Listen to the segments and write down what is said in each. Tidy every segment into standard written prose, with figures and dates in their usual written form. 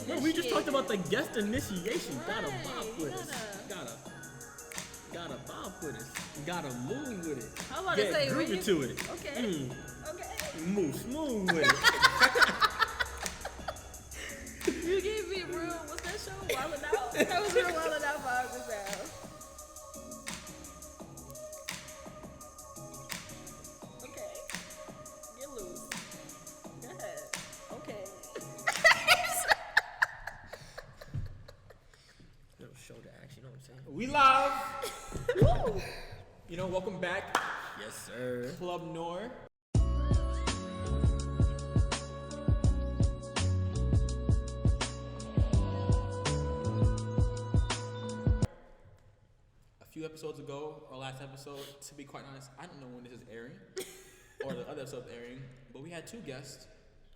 Well, we just talked about the guest initiation. Right. Gotta bop with us. Gotta bop with us. Gotta move with it. How about Get to say groovy to it. Okay. Okay. Move smooth with it. You gave me real. What's that show? Wildin' Out. That was real Wildin' Out vibes just now. Okay. Get loose. Go ahead. Okay. Show the action, you know what I'm saying? We live. Woo. You know, welcome back, Yes, sir. Club Noir. A few episodes ago, our last episode, to be quite honest, I don't know when this is airing, or the other episode's airing, but we had two guests,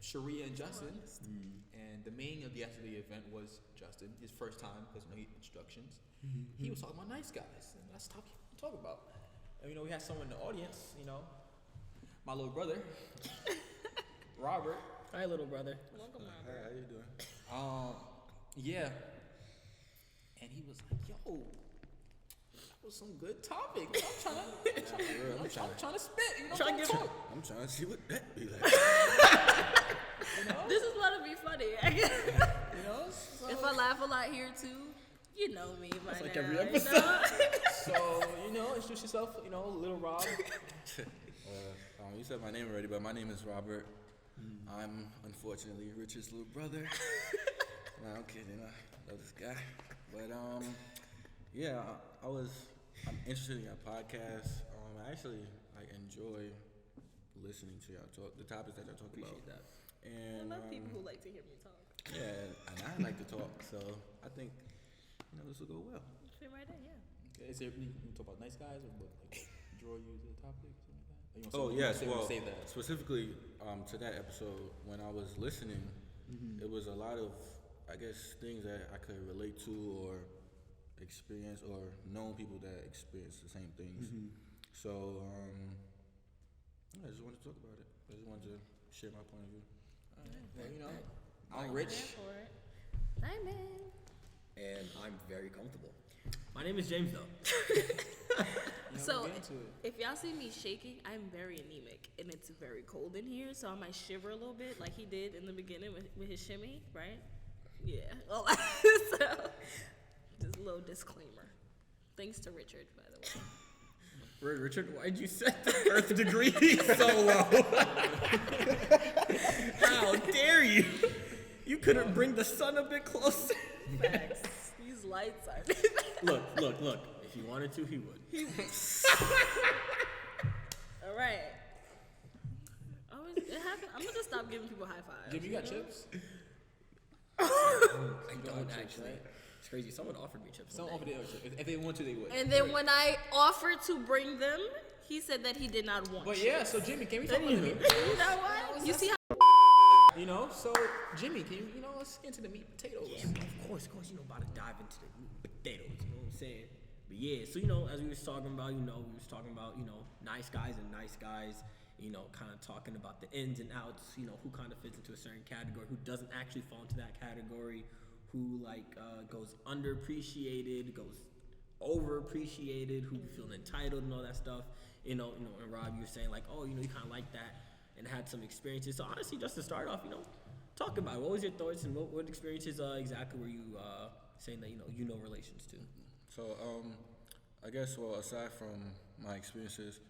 Sharia and Justin, and the main of the event was Justin, his first time, because he instructions. He was talking about nice guys, and that's what we talk about. And we had someone in the audience, my little brother, Robert. Hi, little brother. Welcome, Hey, Robert. how you doing? Yeah. And he was like, yo, that was some good topic. I'm trying to spit. Trying to give I'm trying to see what that be like. This is gonna be funny. So, If I laugh a lot here too, you know me by That's like now. every you episode. know? so, introduce yourself, little Rob. You said my name already, but my name is Robert. I'm unfortunately Richard's little brother. No, I'm kidding. I love this guy. But yeah, I'm interested in your podcast. I actually enjoy listening to y'all talk, the topics that y'all talk about. Appreciate that. I And love people who like to hear me talk. yeah, and I like to talk, so I think this will go well. Fit right in, yeah. Okay, is there, you talk about nice guys or what, draw you to the topic, something like that? Oh yes, well, say that. specifically to that episode, when I was listening, it was a lot of, I guess, things that I could relate to or experience or know people that experience the same things. So I just wanted to talk about it. I just wanted to share my point of view. Well, I'm Rich. There for it. Diamond. And I'm very comfortable. My name is James, though. So, get into it. if y'all see me shaking, I'm very anemic, and it's very cold in here, so I might shiver a little bit, like he did in the beginning with his shimmy, right? Yeah. Well, so, just a little disclaimer. Thanks to Richard, by the way. Richard, why'd you set the Earth degree so low? How dare you? You couldn't bring the sun a bit closer. Facts. These lights are. Look. If he wanted to, he would. All right. It happened. I'm gonna just stop giving people high fives. Jim, you got chips? I don't actually. It's crazy. Someone offered me chips. Someone offered it. If they want to, they would. And then when I offered to bring them, he said that he did not want. But chips. yeah, so Jimmy, can we talk about the meat? You know what? You see how? So Jimmy, can you, let's get into the meat and potatoes. Yeah, of course, about to dive into the meat and potatoes, you know what I'm saying? But yeah, so, as we was talking about, nice guys and nice guys, kind of talking about the ins and outs, who kind of fits into a certain category, who doesn't actually fall into that category, who, goes underappreciated, goes overappreciated, who feel entitled and all that stuff, and Rob, you were saying, you kind of like that, and had some experiences. So honestly, just to start off, talk about it. What was your thoughts and what experiences exactly were you saying that relations to? So I guess, aside from my experiences,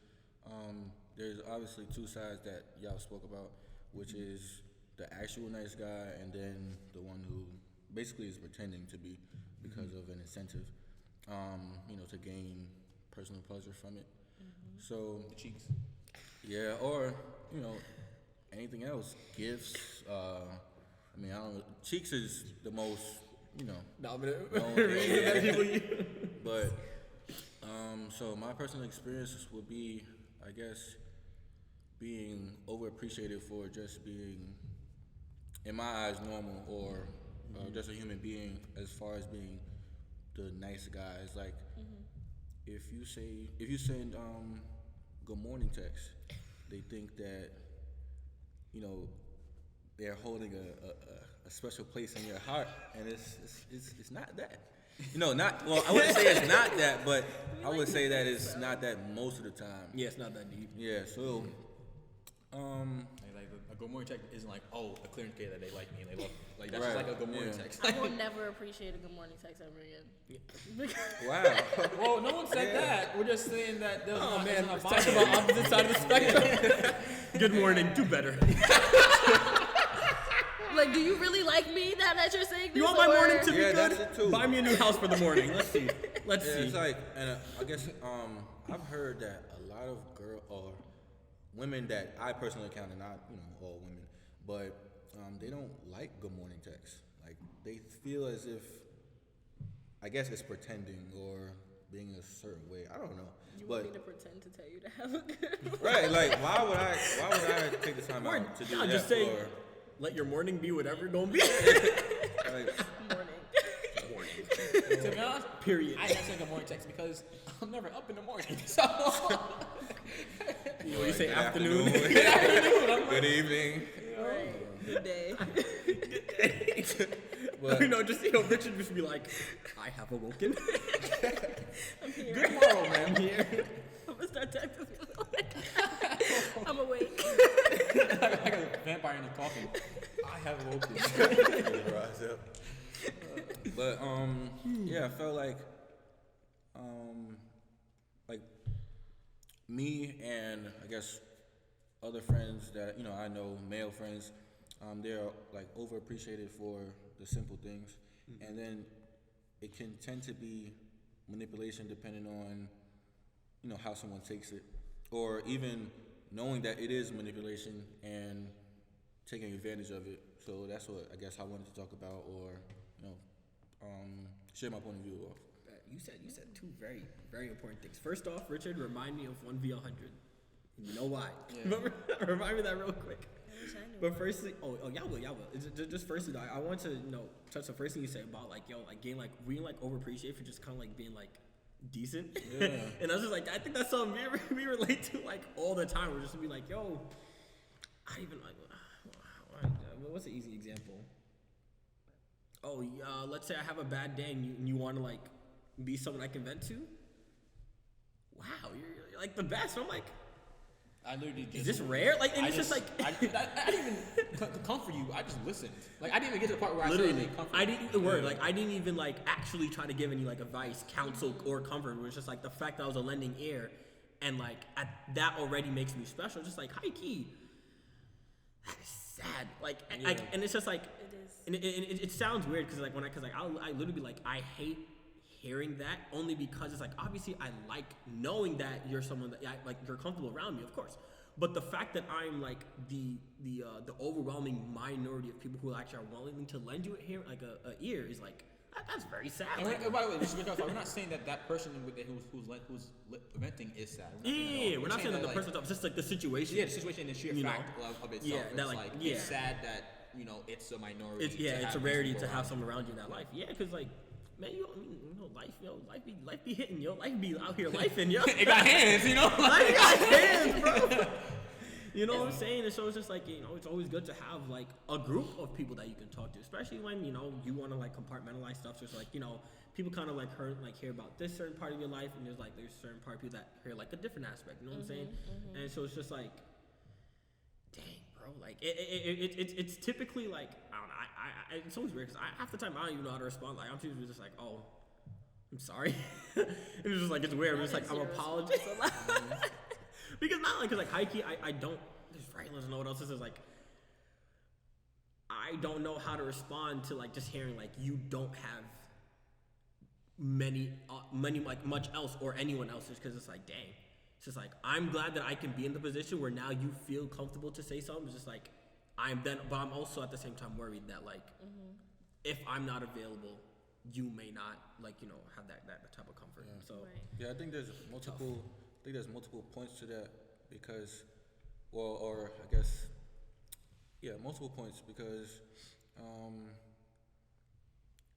there's obviously two sides that y'all spoke about, which is the actual nice guy and then the one who basically is pretending to be because of an incentive, to gain personal pleasure from it. So The cheeks. yeah, or anything else, gifts. I don't know. Cheeks is the most Dominant. known thing. But so my personal experience would be, I guess, being overappreciated for just being, in my eyes, normal or just a human being. As far as being the nice guys, if you send good morning text, they think that they're holding a special place in your heart, and it's not that. Not well. I wouldn't say it's not that, but I would say that it's not that most of the time. Yeah, it's not that deep. Yeah. So, Like a good morning text isn't like, oh, a clear indicator that they like me and they love. Like that's Right, just like a good morning yeah. text. I will never appreciate a good morning text ever again. wow. Well, no one said that. We're just saying that there's Oh not, man, it's let's not talk about opposite side of the spectrum. Good morning, do better. Like, do you really like me now that you're saying this? You want my morning to be Yeah, good? that's it too. Buy me a new house for the morning. Let's see. Let's Yeah, see. it's like, and I guess I've heard that a lot of girl or women that I personally encounter, not all women, but they don't like good morning texts. Like they feel as if, I guess it's pretending or being a certain way. I don't know. You But want me to pretend to tell you to have a good right, like why would I take the time out to do I'll that? just say, for, let your morning be whatever it's gonna be. like, morning? To be honest, Period. I never send a morning text because I'm never up in the morning. So You say good afternoon. good evening. Right. Good day. But Just Richard just be like, I have awoken. I'm here. good morrow, man. I'm here. I'm gonna start texting people. I'm awake. Like a vampire in his coffin. I have woken. rise up. But yeah, I felt like me and I guess other friends that I know, male friends, they're like overappreciated for the simple things, and then it can tend to be manipulation depending on how someone takes it, or even knowing that it is manipulation and taking advantage of it. So that's what I guess I wanted to talk about, or share my point of view of. You said two very, very important things. First off, Richard, remind me of 1v100. You know why? Yeah. Remind me that real quick. I wish I knew. But firstly, y'all will. Just firstly, though, I want to touch the first thing you said about getting we overappreciate for just kind of being decent. Yeah. And I was just I think that's something we relate to all the time. We're just to be like, yo, I even what's an easy example? Oh, let's say I have a bad day and you want to be someone I can vent to. Wow, you're the best. I'm like, I literally just. is this rare? And it's just I didn't even comfort you. I just listened. I didn't even get to the part where literally, I said comfort. I didn't the word. I didn't even actually try to give any advice, counsel, or comfort. It was just the fact that I was a lending ear, and that already makes me special. Just high key. That is sad. And it's just It is. and it sounds weird because I literally be I hate hearing that only because it's obviously I like knowing that you're someone that you're comfortable around me, of course. But the fact that I'm the overwhelming minority of people who actually are willing to lend you a ear is that's very sad. And by the way, just to clarify, we're not saying that person who's venting is sad. We're not saying that the person it's just the situation. Yeah, the situation and the sheer fact of itself. Yeah, that it's sad that it's a minority. It's a rarity to have someone around you in that life. Yeah, because man, life be hitting, life be out here lifing, yo. It got hands, Life got hands, bro. You know what I'm saying? And so it's just it's always good to have a group of people that you can talk to, especially when you want to compartmentalize stuff. So it's people kind of hear about this certain part of your life, and there's certain part of people that hear a different aspect. You know what I'm saying? Mm-hmm. And so it's just dang, bro. It's typically I don't know. It's always weird because half the time I don't even know how to respond. I'm usually just oh, I'm sorry. It's just it's weird. I'm just I'm apologizing. Because not because high key I don't. There's regulars know what else this is I don't know how to respond to just hearing you don't have many much else or anyone else's, because it's dang. It's just I'm glad that I can be in the position where now you feel comfortable to say something. It's just but I'm also at the same time worried that if I'm not available, you may not have that type of comfort. Yeah. So Right. Yeah, I think there's multiple points to that because, or I guess, yeah, multiple points because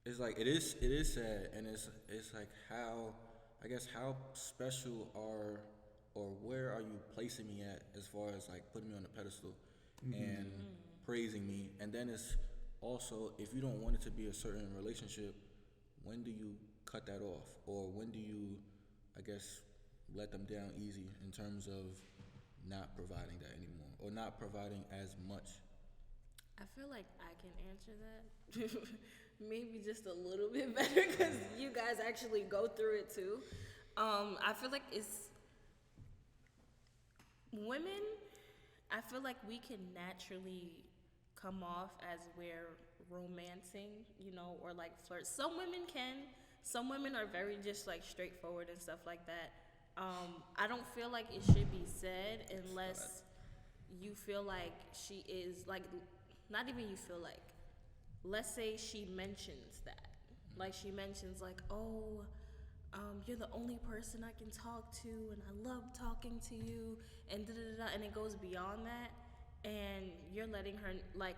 it's it is sad, and it's how special or where are you placing me at as far as putting me on a pedestal and praising me, and then it's also, if you don't want it to be a certain relationship, when do you cut that off? Or when do you, I guess, let them down easy in terms of not providing that anymore or not providing as much? I feel like I can answer that. Maybe just a little bit better because you guys actually go through it too. I feel like it's women, I feel like we can naturally come off as we're romancing, or like flirt. Some women can. Some women are very just like straightforward and stuff like that. I don't feel like it should be said unless you feel like she is like, not even you feel like, let's say she mentions that. Like she mentions like, oh, you're the only person I can talk to and I love talking to you and da-da-da-da, and it goes beyond that, and you're letting her, like,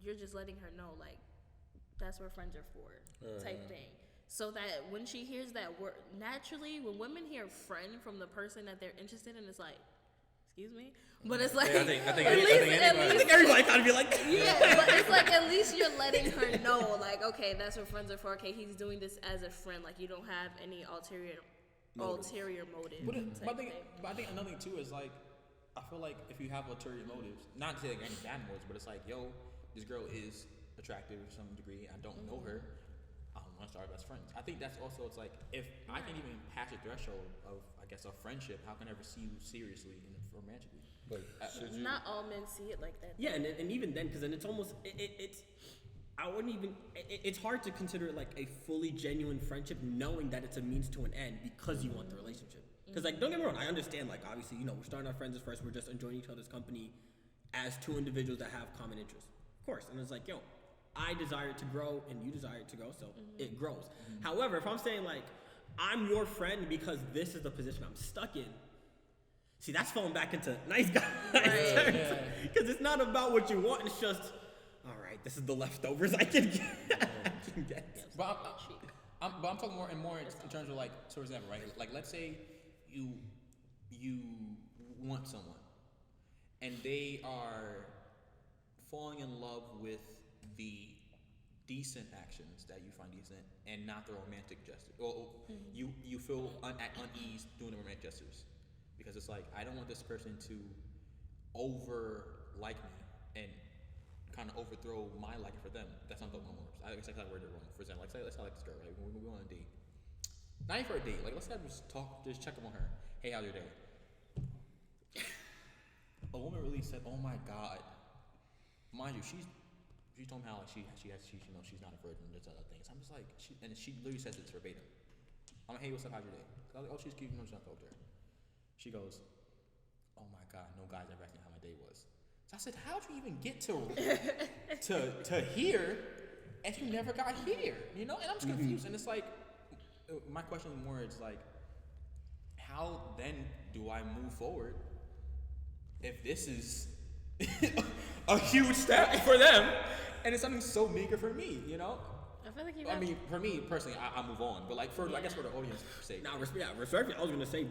you're just letting her know, like, that's what friends are for, type thing. So that when she hears that word, naturally, when women hear friend from the person that they're interested in, it's like, excuse me? But it's like, I think everybody kind of be like, yeah, but it's like at least you're letting her know, like, okay, that's what friends are for. Okay, he's doing this as a friend. Like, you don't have any ulterior motive. But I think another thing too is like, I feel like if you have ulterior motives, not to say like any bad motives, but it's like, yo, this girl is attractive to some degree. I don't know her. I want to start best friends. I think that's also, it's like, if I can even pass the threshold of, I guess, a friendship, how can I ever see you seriously and romantically? But not all men see it like that. Yeah, and even then, because then it's almost it's I wouldn't even it's hard to consider it like a fully genuine friendship, knowing that it's a means to an end because you want the relationship. Because like, don't get me wrong, I understand, like, obviously, we're starting our friends at first, we're just enjoying each other's company as two individuals that have common interests, of course. And it's like, yo, I desire it to grow and you desire it to grow, so it grows. However, if I'm saying like, I'm your friend because this is the position I'm stuck in, see, that's falling back into nice guy terms. Because it's not about what you want, it's just, all right, this is the leftovers I can get. But I'm talking more in terms of like, so for example, right? Like, let's say you want someone, and they are falling in love with the decent actions that you find decent, and not the romantic gestures. Or you feel at unease doing the romantic gestures, because it's like, I don't want this person to over like me and kind of overthrow my liking for them. That's not the one words. I guess I got word it wrong. For example, let's say I like this girl, right? We go on a date. Not even for a date. Like, let's have just talk, just check up on her. Hey, how's your day? A woman really said, "Oh my God." Mind you, she told me how like she's not a virgin. There's other things. I'm just like, she literally says it's verbatim. I'm like, hey, what's up? How's your day? I was like, oh, she's cute. She's not there. She goes, oh my God, no guy's ever asked me how my day was. So I said, how'd you even get to here, and you never got here? And I'm just confused. And it's like, my question more is like, how then do I move forward if this is a huge step for them, and it's something so meager for me, I feel like I mean, for me personally, I move on. But like, I guess for the audience's sake. Nah, respectfully, I was gonna say,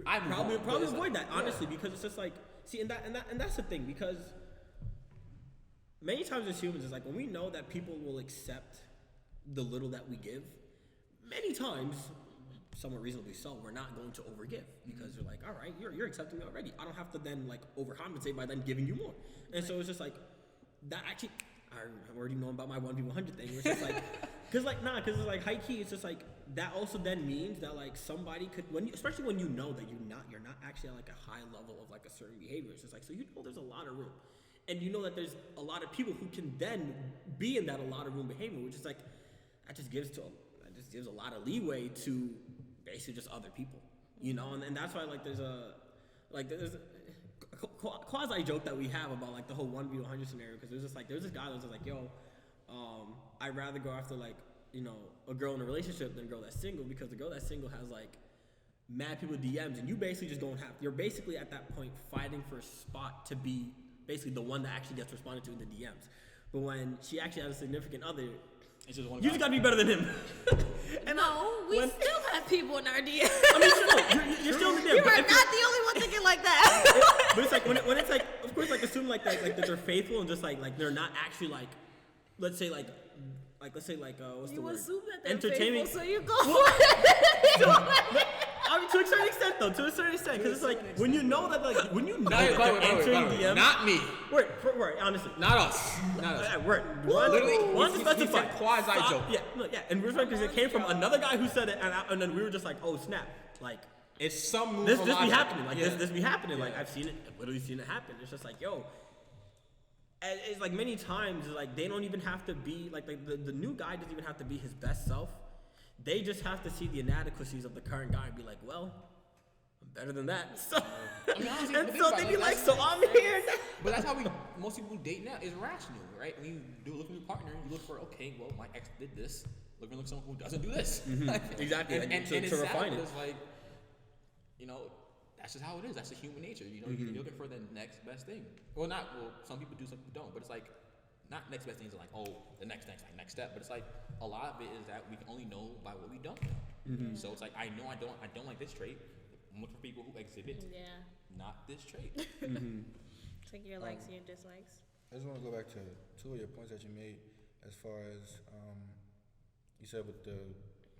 I probably avoid that, honestly, because it's just like, see, and that's the thing, because many times as humans, it's like, when we know that people will accept the little that we give, many times, somewhat reasonably so, we're not going to overgive, because you're like, all right, you're accepting me already. I don't have to then like overcompensate by then giving you more. And so it's just like, that actually, I'm already knowing about my 1v100 thing. It's just like, because it's like high key. It's just like, that also then means that like somebody could, especially when you know that you're not actually at like a high level of like a certain behavior. It's just like, so there's a lot of room, and that there's a lot of people who can then be in that a lot of room behavior, which is like, that just gives a lot of leeway to basically just other people, and that's why like there's a quasi joke that we have about like the whole 1v100 scenario, because there's this guy that was just like, yo, I'd rather go after like a girl in a relationship than a girl that's single, because the girl that's single has like mad people DMs, and you basically just you're basically at that point fighting for a spot to be basically the one that actually gets responded to in the DMs. But when she actually has a significant other, you just gotta be better than him. And we still have people in our DMs. I mean, you're still in the DM. You are not the only one thinking like that. But it's like when it's like, of course, like assume like that they're faithful and just like they're not actually like let's say like what's the You word? assume that they're Entertaining. faithful, so you go for it. I mean, to a certain extent, though. To a certain extent, because it's like when you know that, like when you know that By the they're entering way, DMs. not me. Wait, honestly. Not us. Not us. Word. Literally, One to he specify. said quasi joke. Yeah, and we're because it came from another guy who said it, and then we were just like, oh snap, like It's some move this from be logic. happening, like Yeah. this be happening, like Yeah. I've seen it, I've literally seen it happen. It's just like yo. And it's like many times, like they don't even have to be like the new guy doesn't even have to be his best self. They just have to see the inadequacies of the current guy and be like, well, I'm better than that. So, I mean, honestly, and think so about they it, be like, that's- so I'm here. But that's how most people date now is rational, right? When you do look for your partner, you look for, okay, well, my ex did this. Look for someone who doesn't do this. Exactly. And to it's refine sad it. because, like, you know, that's just how it is. That's just human nature. You know, you're looking for the next best thing. Well, some people do, some people don't. But it's like, not next best things are like, oh, the next step. But it's like, a lot of it is that we can only know by what we don't know. So it's like, I know I don't like this trait. I'm looking for people who exhibit not this trait. It's like your likes and your dislikes. I just want to go back to two of your points that you made as far as you said with the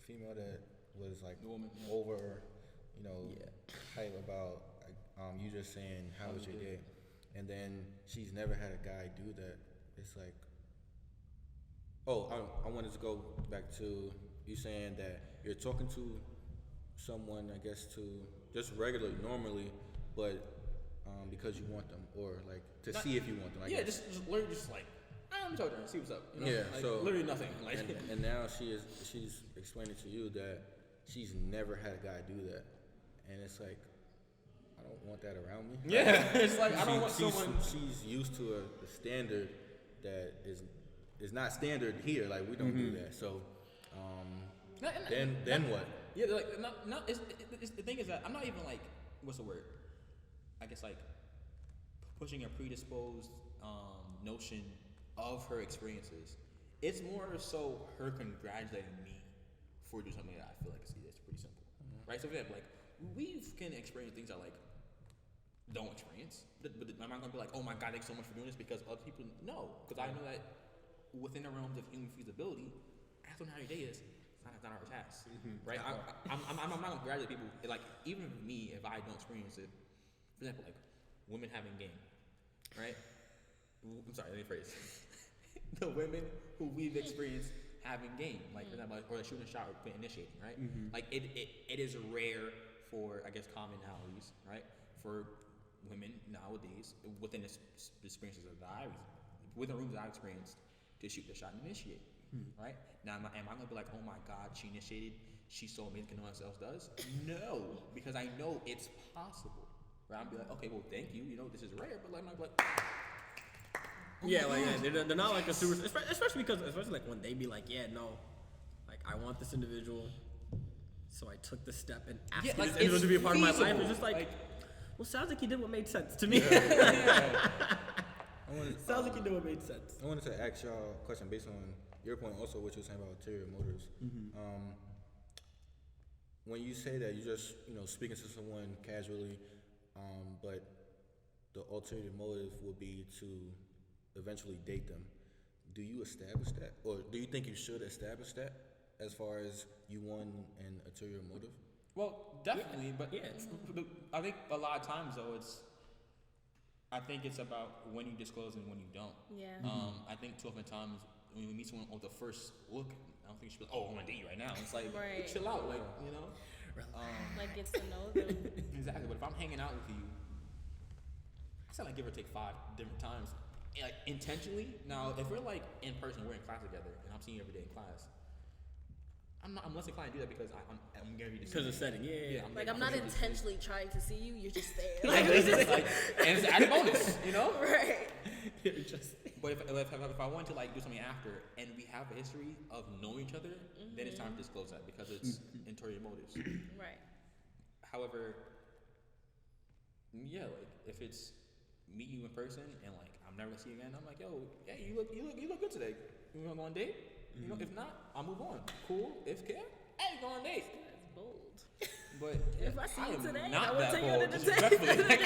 female that was like The woman, yeah. over, hype about you just saying how was your day, and then she's never had a guy do that. It's like, I wanted to go back to you saying that you're talking to someone, I guess, to just regularly, normally, but because you want them, or like to see if you want them. I guess. just literally just like, I'm talking to her and see what's up. You know? Yeah, like, so literally nothing. Like, and now she's explaining to you that she's never had a guy do that, and it's like, I don't want that around me. yeah, it's like I don't want someone. She's used to a standard that is not standard here. Like we don't do that. So then what? Yeah, like the thing is that I'm not even like, what's the word? I guess like pushing a predisposed notion of her experiences. It's more so her congratulating me for doing something that I feel like is pretty simple, right? So for example, like we can experience things that like don't experience, but I'm not gonna be like, oh my god, thanks so much for doing this because other people know, because I know that within the realms of human feasibility, asking how your day is. It's not our task, right? I'm not gonna congratulate people. Like even me, if I don't experience it, for example, like women having game, right? I'm sorry, let me phrase. The women who we've experienced having game, like for example, or shooting a shot or initiating, right? Like it is rare for, I guess, commonalities, right? For women nowadays within the experiences that within rooms that I've experienced, to shoot the shot and initiate. Right? Now, am I going to be like, oh my God, she initiated, she's so amazing, no one else does? No, because I know it's possible. Right? I'm be like, okay, well, thank you. You know, this is rare, but like, I'm like, They're not like a super, especially like when they be like, yeah, no, like I want this individual, so I took the step and asked this individual to be a part of my life. It's just like, well, sounds like you did what made sense to me. Sounds like you did what made sense. I wanted to ask y'all a question based on your point, also what you were saying about ulterior motives. When you say that you're just speaking to someone casually, but the ulterior motive would be to eventually date them, do you establish that, or do you think you should establish that as far as you want an ulterior motive? well, definitely, but I think a lot of times though, I think it's about when you disclose and when you don't. Yeah. I think too often times when you meet someone on the first look, I don't think you should be like, oh, I want to date you right now. It's like, Right. chill out, like, Like gets to know them. Exactly, but if I'm hanging out with you, I said like give or take 5 different times, like intentionally. Now, if we're like in person, we're in class together, and I'm seeing you every day in class, I'm less inclined to do that because I'm guaranteed to see Because of you. setting, yeah. Like I'm not intentionally trying to see you. You're just there. Like, and it's an added bonus, you know? Right. But if I want to like do something after, and we have a history of knowing each other, then it's time to disclose that because it's ulterior motives. Right. However, yeah, like if it's meet you in person and like I'm never gonna see you again, I'm like, yo, yeah, you look good today. You wanna go on a date? You know, if not, I'll move on. Cool. If care, hey, go on a date. That's bold. But If I see you am today, not I will that take you bold, on a date.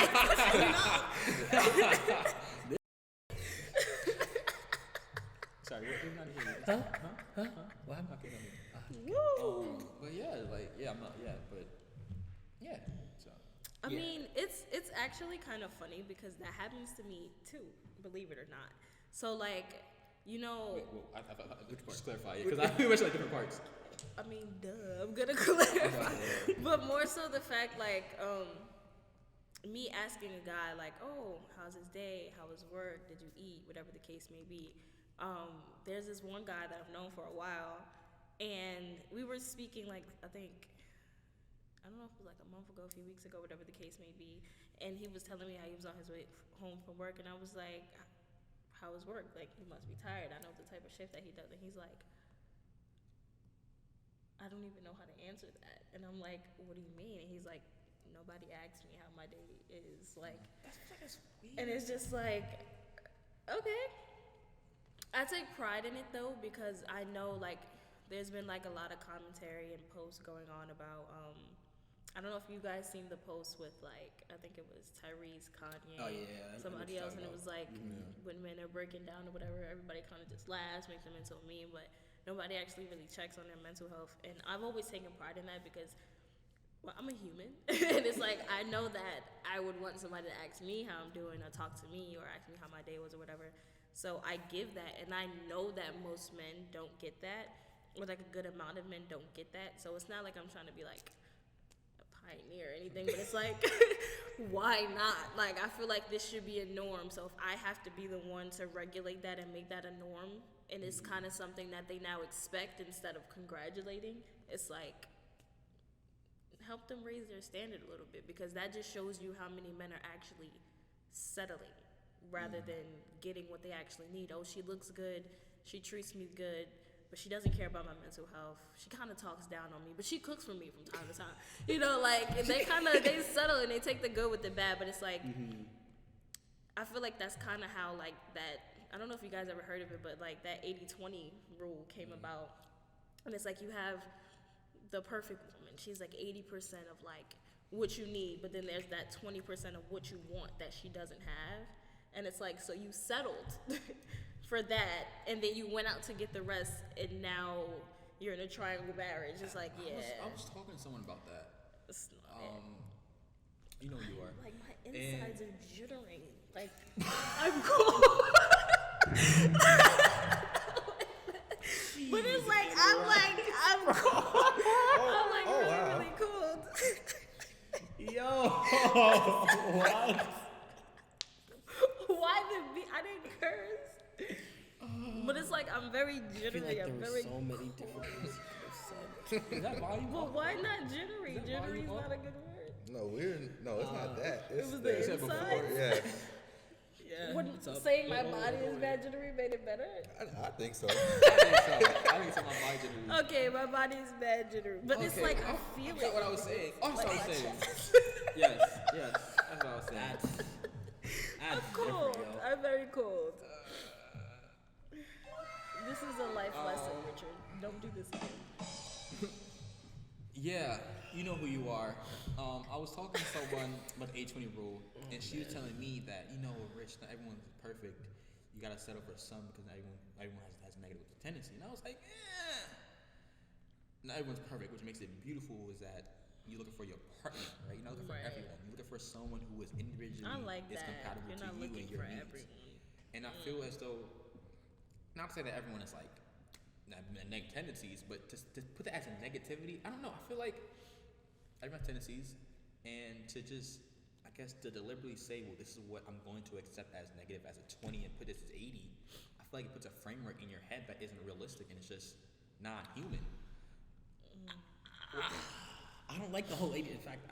Sorry, what? What happened? Okay, Woo! but yeah, like I'm not but yeah. So I mean, it's actually kind of funny because that happens to me too, believe it or not. So like, you know, just clarify it because I wish like different parts. I mean, duh, I'm gonna clarify. But more so the fact like, me asking a guy like, oh, how's his day? How was work? Did you eat? Whatever the case may be. There's this one guy that I've known for a while, and we were speaking like, I don't know if it was like a month ago, a few weeks ago, whatever the case may be. And he was telling me how he was on his way home from work, and I was like, how was work? Like, he must be tired. I know the type of shift that he does. And he's like, I don't even know how to answer that. And I'm like, what do you mean? And he's like, nobody asked me how my day is. Like, That's weird. and it's just like, okay. I take pride in it though, because I know like there's been like a lot of commentary and posts going on about, I don't know if you guys seen the post with like, I think it was Tyrese, Kanye, Oh, yeah, I know somebody what you're else, and it talking was like when men are breaking down or whatever, everybody kind of just laughs, makes them into a meme, but nobody actually really checks on their mental health. And I've always taken pride in that because, well, I'm a human, and it's like I know that I would want somebody to ask me how I'm doing, or talk to me, or ask me how my day was, or whatever. So I give that, and I know that most men don't get that, or like a good amount of men don't get that. So it's not like I'm trying to be like pioneer or anything, but it's like, why not? Like, I feel like this should be a norm. So if I have to be the one to regulate that and make that a norm, and it's kind of something that they now expect instead of congratulating, it's like, help them raise their standard a little bit, because that just shows you how many men are actually settling rather than getting what they actually need. Oh, she looks good, she treats me good, but she doesn't care about my mental health. She kind of talks down on me, but she cooks for me from time to time. You know, like, they settle and they take the good with the bad, but it's like, I feel like that's kind of how, like, that, I don't know if you guys ever heard of it, but like that 80-20 rule came about. And it's like you have the perfect woman. She's like 80% of like what you need, but then there's that 20% of what you want that she doesn't have. And it's like, so you settled for that, and then you went out to get the rest, and now you're in a triangle marriage. It's like, yeah. I was talking to someone about that. It's not it. You know who you are. Like, my insides are jittering. Like, I'm cool. But it's like, I'm cool. I'm like, really cool. Yo, what? Why the beat? I didn't curse. But it's like, I'm very I feel jittery. like I'm there very were so many different things you could have said. Is that volume? But why not jittery? Jittery is not a good word. No, it's not that. It's It was the said before, inside. yeah, Yeah, When it's up. saying my body is bad jittery made it better. I think so. I think it's on my body jittery. Okay, my body is bad jittery. But it's Okay, like, I I feel forgot it. what I was saying. Oh, that's what I was saying. Yes, That's what I was saying. that's I'm cold. different, yo. I'm very cold. This is a life lesson, Richard. Don't do this again. Yeah, you know who you are. I was talking to someone about the 820 rule, and she was telling me that, you know, Rich, not everyone's perfect. You gotta settle for some because not everyone has negative tendency. And I was like, yeah. Not everyone's perfect, which makes it beautiful is that you're looking for your partner, right? You're not looking for Right. everyone. You're looking for someone who is individually I like is that. compatible You're to not you looking and your for needs. everyone. And I feel as though, not to say that everyone is like negative tendencies, but to put that as a negativity, I don't know. I feel like everyone has tendencies, and to just, I guess, to deliberately say, well, this is what I'm going to accept as negative as a 20 and put this as 80, I feel like it puts a framework in your head that isn't realistic and it's just non-human. I don't like the whole 80. In fact,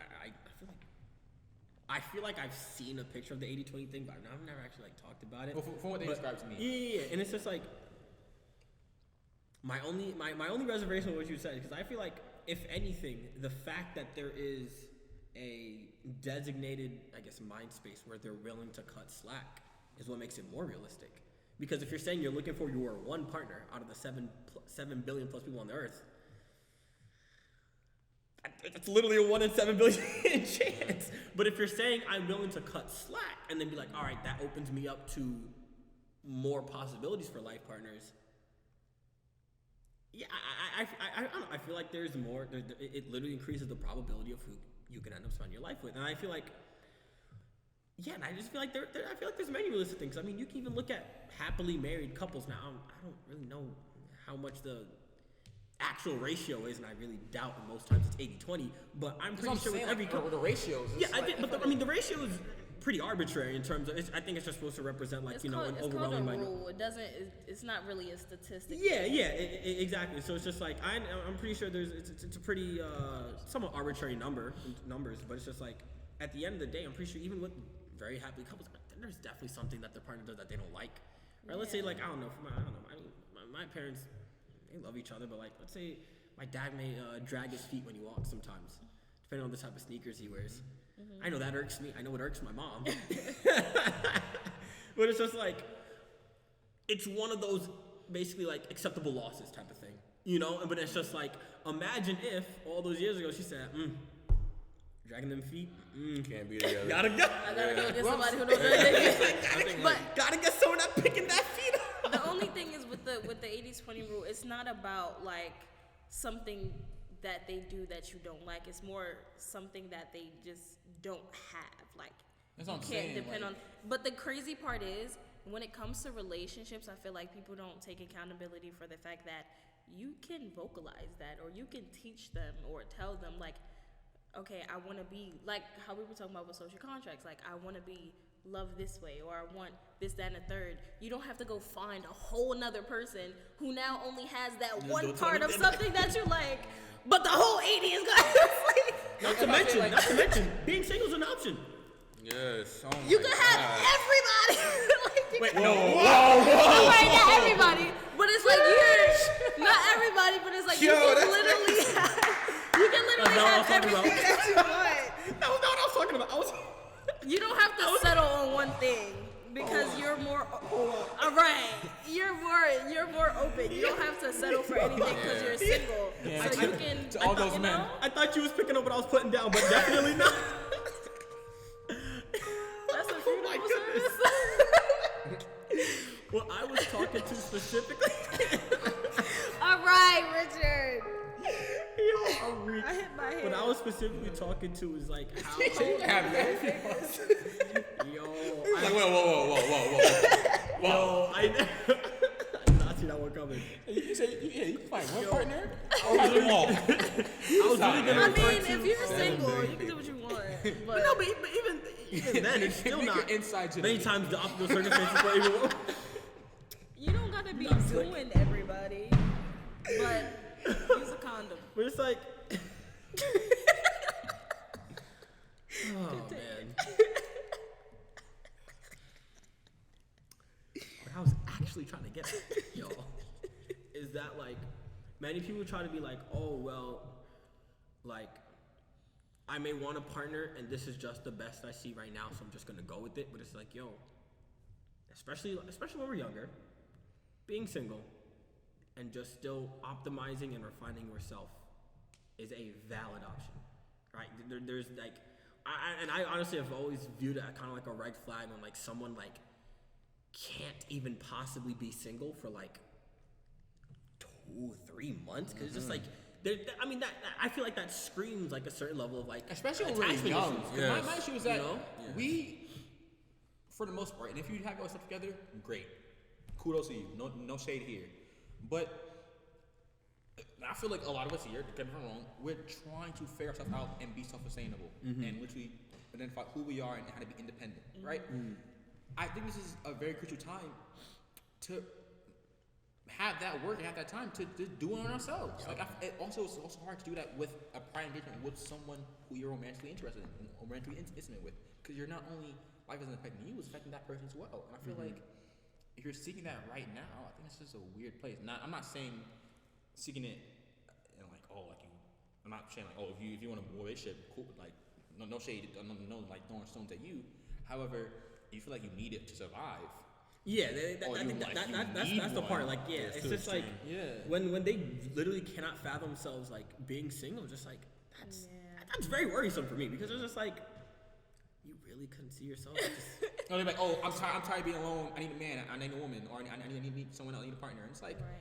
I feel like I've seen a picture of the 80-20 thing, but I've never actually like talked about it. Well, from what they described to me. Yeah, and it's just like my only reservation with what you said, because I feel like if anything, the fact that there is a designated, I guess, mind space where they're willing to cut slack is what makes it more realistic. Because if you're saying you're looking for your one partner out of the 7 billion plus people on the earth, it's literally a 1 in 7 billion chance. But if you're saying I'm willing to cut slack and then be like, all right, that opens me up to more possibilities for life partners, feel like there's more. It literally increases the probability of who you can end up spending your life with, and I feel like. Yeah, and I just feel like I feel like there's many realistic things. I mean, you can even look at happily married couples now. I don't really know how much the actual ratio is, and I really doubt most times it's 80-20, but I'm pretty sure with every couple. The ratios. Yeah, I think, but I mean, the ratio is pretty arbitrary in terms of. I think it's just supposed to represent like an overwhelming minority. Rule. It doesn't. It's not really a statistic. Yeah, exactly. So it's just like I'm pretty sure it's a pretty somewhat arbitrary numbers, but it's just like at the end of the day, I'm pretty sure even with very happy couples, there's definitely something that their partner does that they don't like. Right? Let's say like I don't know. My parents, they love each other, but like let's say my dad may drag his feet when he walks sometimes, depending on the type of sneakers he wears. I know that irks me. I know it irks my mom. But it's just like, it's one of those basically like acceptable losses type of thing, you know? But it's just like, imagine if all those years ago she said, dragging them feet, Can't be together. gotta go. I gotta go get somebody who knows anything. But gotta get someone that picking that feet up. The only thing is with the 80-20 rule, it's not about like something that they do that you don't like. It's more something that they just don't have. Like, That's what I'm you can't saying, depend like- on. But the crazy part is, when it comes to relationships, I feel like people don't take accountability for the fact that you can vocalize that, or you can teach them or tell them like, okay, I want to be like how we were talking about with social contracts. Like, I want to be loved this way, or I want this, that, and a third. You don't have to go find a whole nother person who now only has that one part of something that you like, but the whole 80 is gonna like. Not to mention, being single is an option. Yes. Oh my You can have God. everybody. Like, Wait, whoa. Right, not everybody, but it's like you're not everybody, but it's like you can literally have everything that you want. That was not what I was talking about. You don't have to settle on one thing because you're more. All right, you're more open. You don't have to settle for anything because you're single. Yeah, so you can. to all those you men. know? I thought you was picking up what I was putting down, but definitely not. That's a Oh my funeral service. Well, I was talking to specifically. All right, Richard. Yo, I'm weak. I hit my head. What I was specifically talking to is like how. Yo, Like, whoa. yo, I did not see that one coming. You say, you can find one partner? I was really gonna I refer mean, to. if you're single, you can do what you want. But No, but even then, it's still Make not. your inside Many joke. times the optimal circumstances for even. you don't gotta be doing everybody. But use a condom. But it's like. Oh man. What I was actually trying to get at, y'all, is that like many people try to be like, oh well, like I may want a partner and this is just the best I see right now, so I'm just gonna go with it. But it's like, yo, especially when we're younger, being single and just still optimizing and refining yourself is a valid option, right? There's like, I honestly have always viewed it kind of like a red flag when like someone like can't even possibly be single for like 2-3 months, because it's just like, I mean, that I feel like that screams like a certain level of like, Especially when we're attachment young. issues. 'Cause Yes. My issue is that You know? we, for the most part, and if you have all stuff together, great. Kudos to you. No shade here. But I feel like a lot of us here, get me wrong, we're trying to figure ourselves out and be self-sustainable, and literally identify who we are and how to be independent, right? I think this is a very crucial time to have that work and have that time to do it on ourselves. Like, it's also hard to do that with a prior engagement with someone who you're romantically interested in or romantically intimate with, because you're not only life isn't affecting you, it's affecting that person as well. And I feel like if you're seeking that right now, I think it's just a weird place. Now, I'm not saying seeking it and like, oh, like you. I'm not saying like, oh, if you want a relationship, cool, like no shade, no like throwing stones at you. However, you feel like you need it to survive. Yeah, Or I you think like, you that's need the part. one. Like, yeah, It's it's too just like extreme. when they literally cannot fathom themselves like being single. Just like that's very worrisome for me, because it's just like you really couldn't see yourself. Just, No, they're like, oh, I'm tired of being alone. I need a man. I need a woman, or I need someone else. I need a partner. And it's like, Right.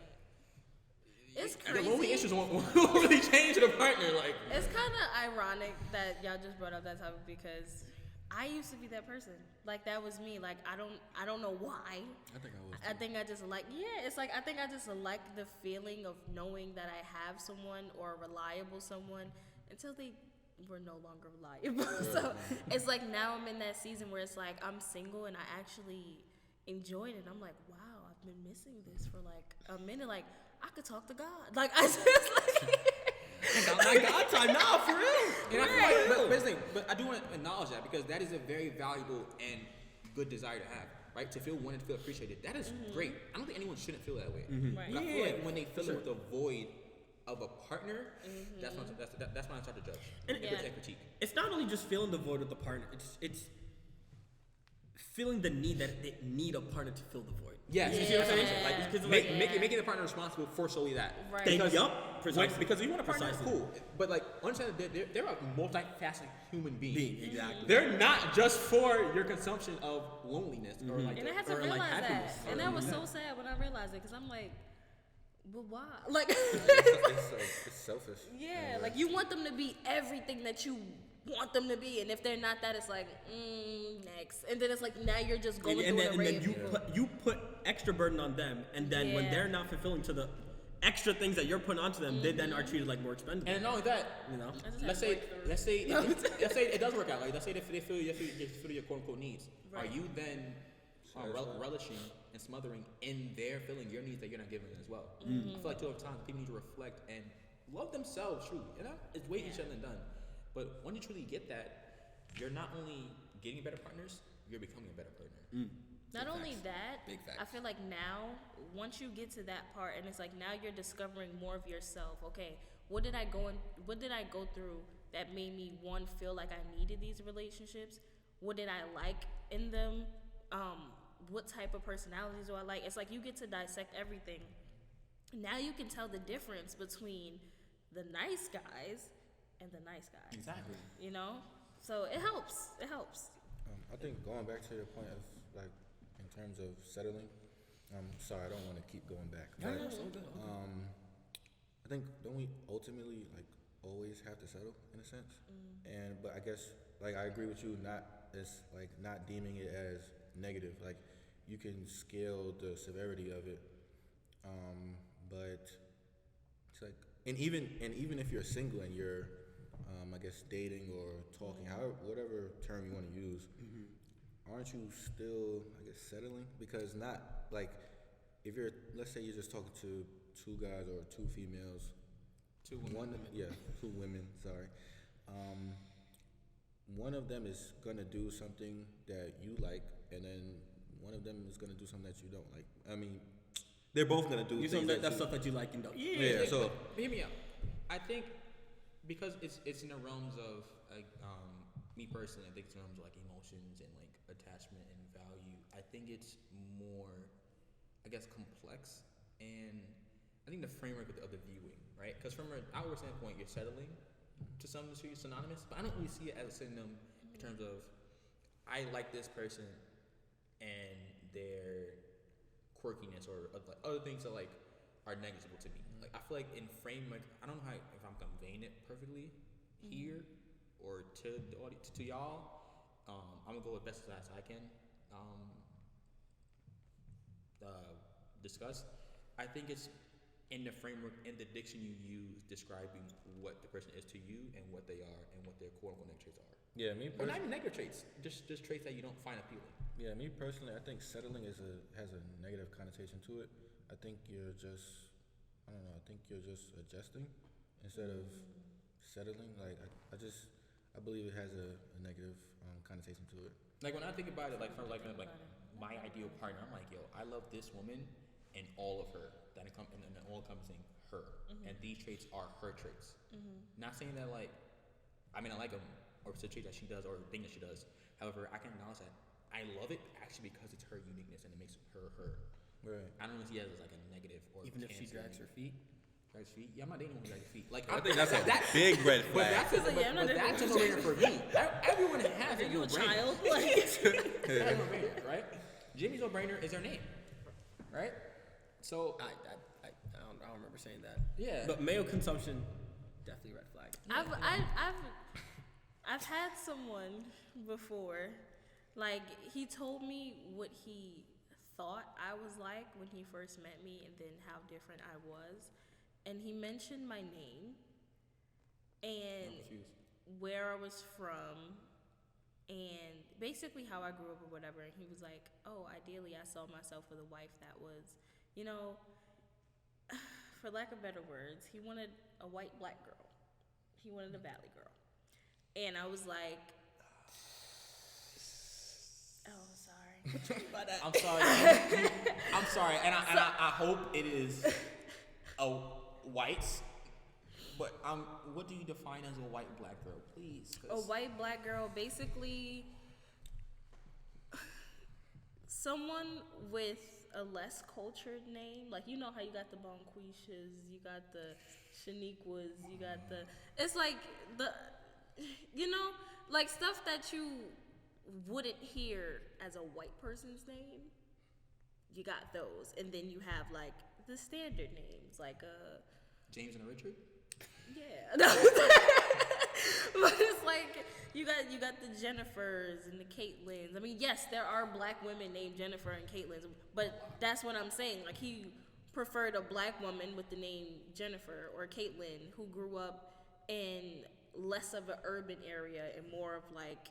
It's the lonely crazy. issues won't really the partner. Like, It's kind of ironic that y'all just brought up that topic because I used to be that person. Like that was me. Like I don't know why. I think I was. I think I just like it's like I think I just like the feeling of knowing that I have someone or a reliable someone until they were no longer reliable. So it's like now I'm in that season where it's like I'm single and I actually enjoyed it. I'm like, wow, I've been missing this for like a minute. Like I could talk to God. Like I just like. Like God time now, for real. and I feel like, but I do want to acknowledge that because that is a very valuable and good desire to have, right? To feel wanted, to feel appreciated. That is great. I don't think anyone shouldn't feel that way. Right. But I feel like when they fill it with a void of a partner, that's when I start to judge. And critique. It's not only just feeling the void with the partner. It's feeling the need that they need a partner to fill the void. Yes. You see what I'm saying? Like, it's 'cause Making the partner responsible for solely that. Right. Because you want a partner, Precisely. cool. But like, understand that they're a multifaceted human being. Exactly. They're not just for your consumption of loneliness or like. And I had to or, like, realize that. happiness. And that was so sad when I realized it because I'm like, but why? Like, It's selfish. yeah, like you want them to be everything that you want them to be. And if they're not that, it's like, next. And then it's like, now you're just going And through then, an array and of then people. you put extra burden on them, and then when Yeah. they're not fulfilling to the extra things that you're putting onto them, they then are treated like more expendable. And not only that, You know? I just let's had say breakthrough. let's say it does work out. Like let's say they feel your quote unquote needs. Right. Are you then relishing and smothering in their filling your needs that you're not giving them as well? I feel like too often times people need to reflect and love themselves truly. You know, it's way easier than done. But when you truly get that, you're not only getting better partners, you're becoming a better partner. Not only that, Big facts. I feel like now, once you get to that part, and it's like now you're discovering more of yourself. Okay, what did I go through that made me feel like I needed these relationships? What did I like in them? What type of personalities do I like? It's like you get to dissect everything. Now you can tell the difference between the nice guys and the nice guys. Exactly. You know, so it helps. It helps. I think going back to the point of like in terms of settling. Sorry, I don't want to keep going back. But, I think don't we ultimately like always have to settle in a sense? But I guess like I agree with you. Not deeming it as negative. Like you can scale the severity of it. But it's like and even if you're single and you're I guess dating or talking, however, whatever term you want to use, aren't you still, I guess, settling? Because not like if you're, let's say you're just talking to two guys or two females, two women. Sorry, one of them is gonna do something that you like, and then one of them is gonna do something that you don't like. I mean, they're both gonna do things That's stuff that you like and don't. Yeah. So hear me out. I think because it's in the realms of like me personally, I think it's in the realms of like emotions and like attachment and value. I think it's more, I guess, complex, and I think the framework of the viewing, right? Because from an outward standpoint, you're settling to some degree synonymous, but I don't really see it as a synonym in terms of I like this person and their quirkiness or like other things that like are negligible to me. Like I feel like in framework, I don't know if I'm conveying it perfectly here or to the audience, to y'all. I'm gonna go as best as I can discuss. I think it's in the framework, in the diction you use describing what the person is to you and what they are and what their quote unquote negative traits are. yeah, me Or not personally. even negative traits, just traits that you don't find appealing. Yeah, me personally, I think settling has a negative connotation to it. I think you're just, I don't know. I think you're just adjusting instead of settling. Like I believe it has a negative connotation to it. Like when I think about it, like from like my ideal partner, I'm like, yo, I love this woman and all of her, and all encompassing her, and these traits are her traits. Not saying that like, I mean I like them or it's a trait that she does or a thing that she does. However, I can acknowledge that I love it actually because it's her uniqueness and it makes her her. Right. I don't really see it as like a negative or Even if she drags her feet. Drags feet? Yeah, I'm not dating one who drags her feet. Like I think that's a big red But flag. that's a no-brainer for me. Everyone has a Are you a no-brainer. child? Like, That's a no-brainer, right? Jimmy's no-brainer is her name, right? So I don't remember saying that. yeah, But male consumption definitely red flag. I've had someone before, like he told me what he thought I was like when he first met me, and then how different I was, and he mentioned my name and where I was from, and basically how I grew up or whatever. And he was like, "Oh, ideally, I saw myself with a wife that was, you know, for lack of better words, he wanted a white black girl. He wanted a valley girl." And I was like, "Oh, sorry." I'm sorry. I'm sorry, and I hope it is a white. But what do you define as a white black girl, please? A white black girl, basically, someone with a less cultured name. Like, you know how you got the Bonquishas, you got the Shaniquas, you got the. It's like you know, like stuff that you wouldn't hear as a white person's name. You got those, and then you have like the standard names, like James and Richard. Yeah, but it's like you got the Jennifers and the Caitlins. I mean, yes, there are black women named Jennifer and Caitlins, but that's what I'm saying. Like he preferred a black woman with the name Jennifer or Caitlin who grew up in less of an urban area and more of like,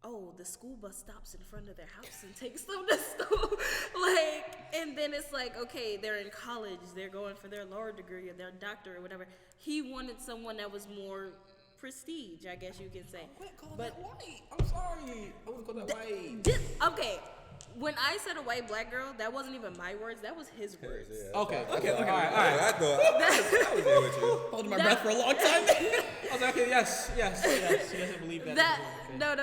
oh, the school bus stops in front of their house and takes them to school. Like, and then it's like, okay, they're in college, they're going for their law degree or their doctor or whatever. He wanted someone that was more prestige, I guess you can say. That white. I'm sorry. I wouldn't call that white. Okay. When I said a white black girl, that wasn't even my words. That was his words. Yeah, Okay. All right. I I was there with you. Holding my breath for a long time. was like, okay, yes. He doesn't believe that. No.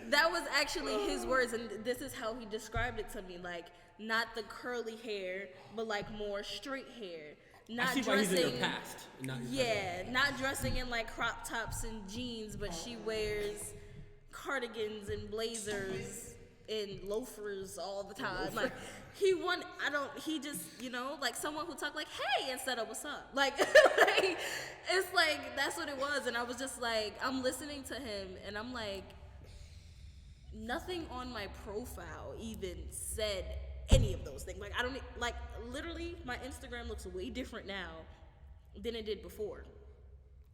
That was actually his words, and this is how he described it to me. Like, not the curly hair, but like more straight hair. Not I see why he's in your past. Not dressing in like crop tops and jeans, but she wears cardigans and blazers and loafers all the time. Like he just, you know, like someone who talked like, hey, instead of what's up. Like, it's like, that's what it was. And I was just like, I'm listening to him and I'm like, nothing on my profile even said any of those things. Like, I don't, like, literally my Instagram looks way different now than it did before.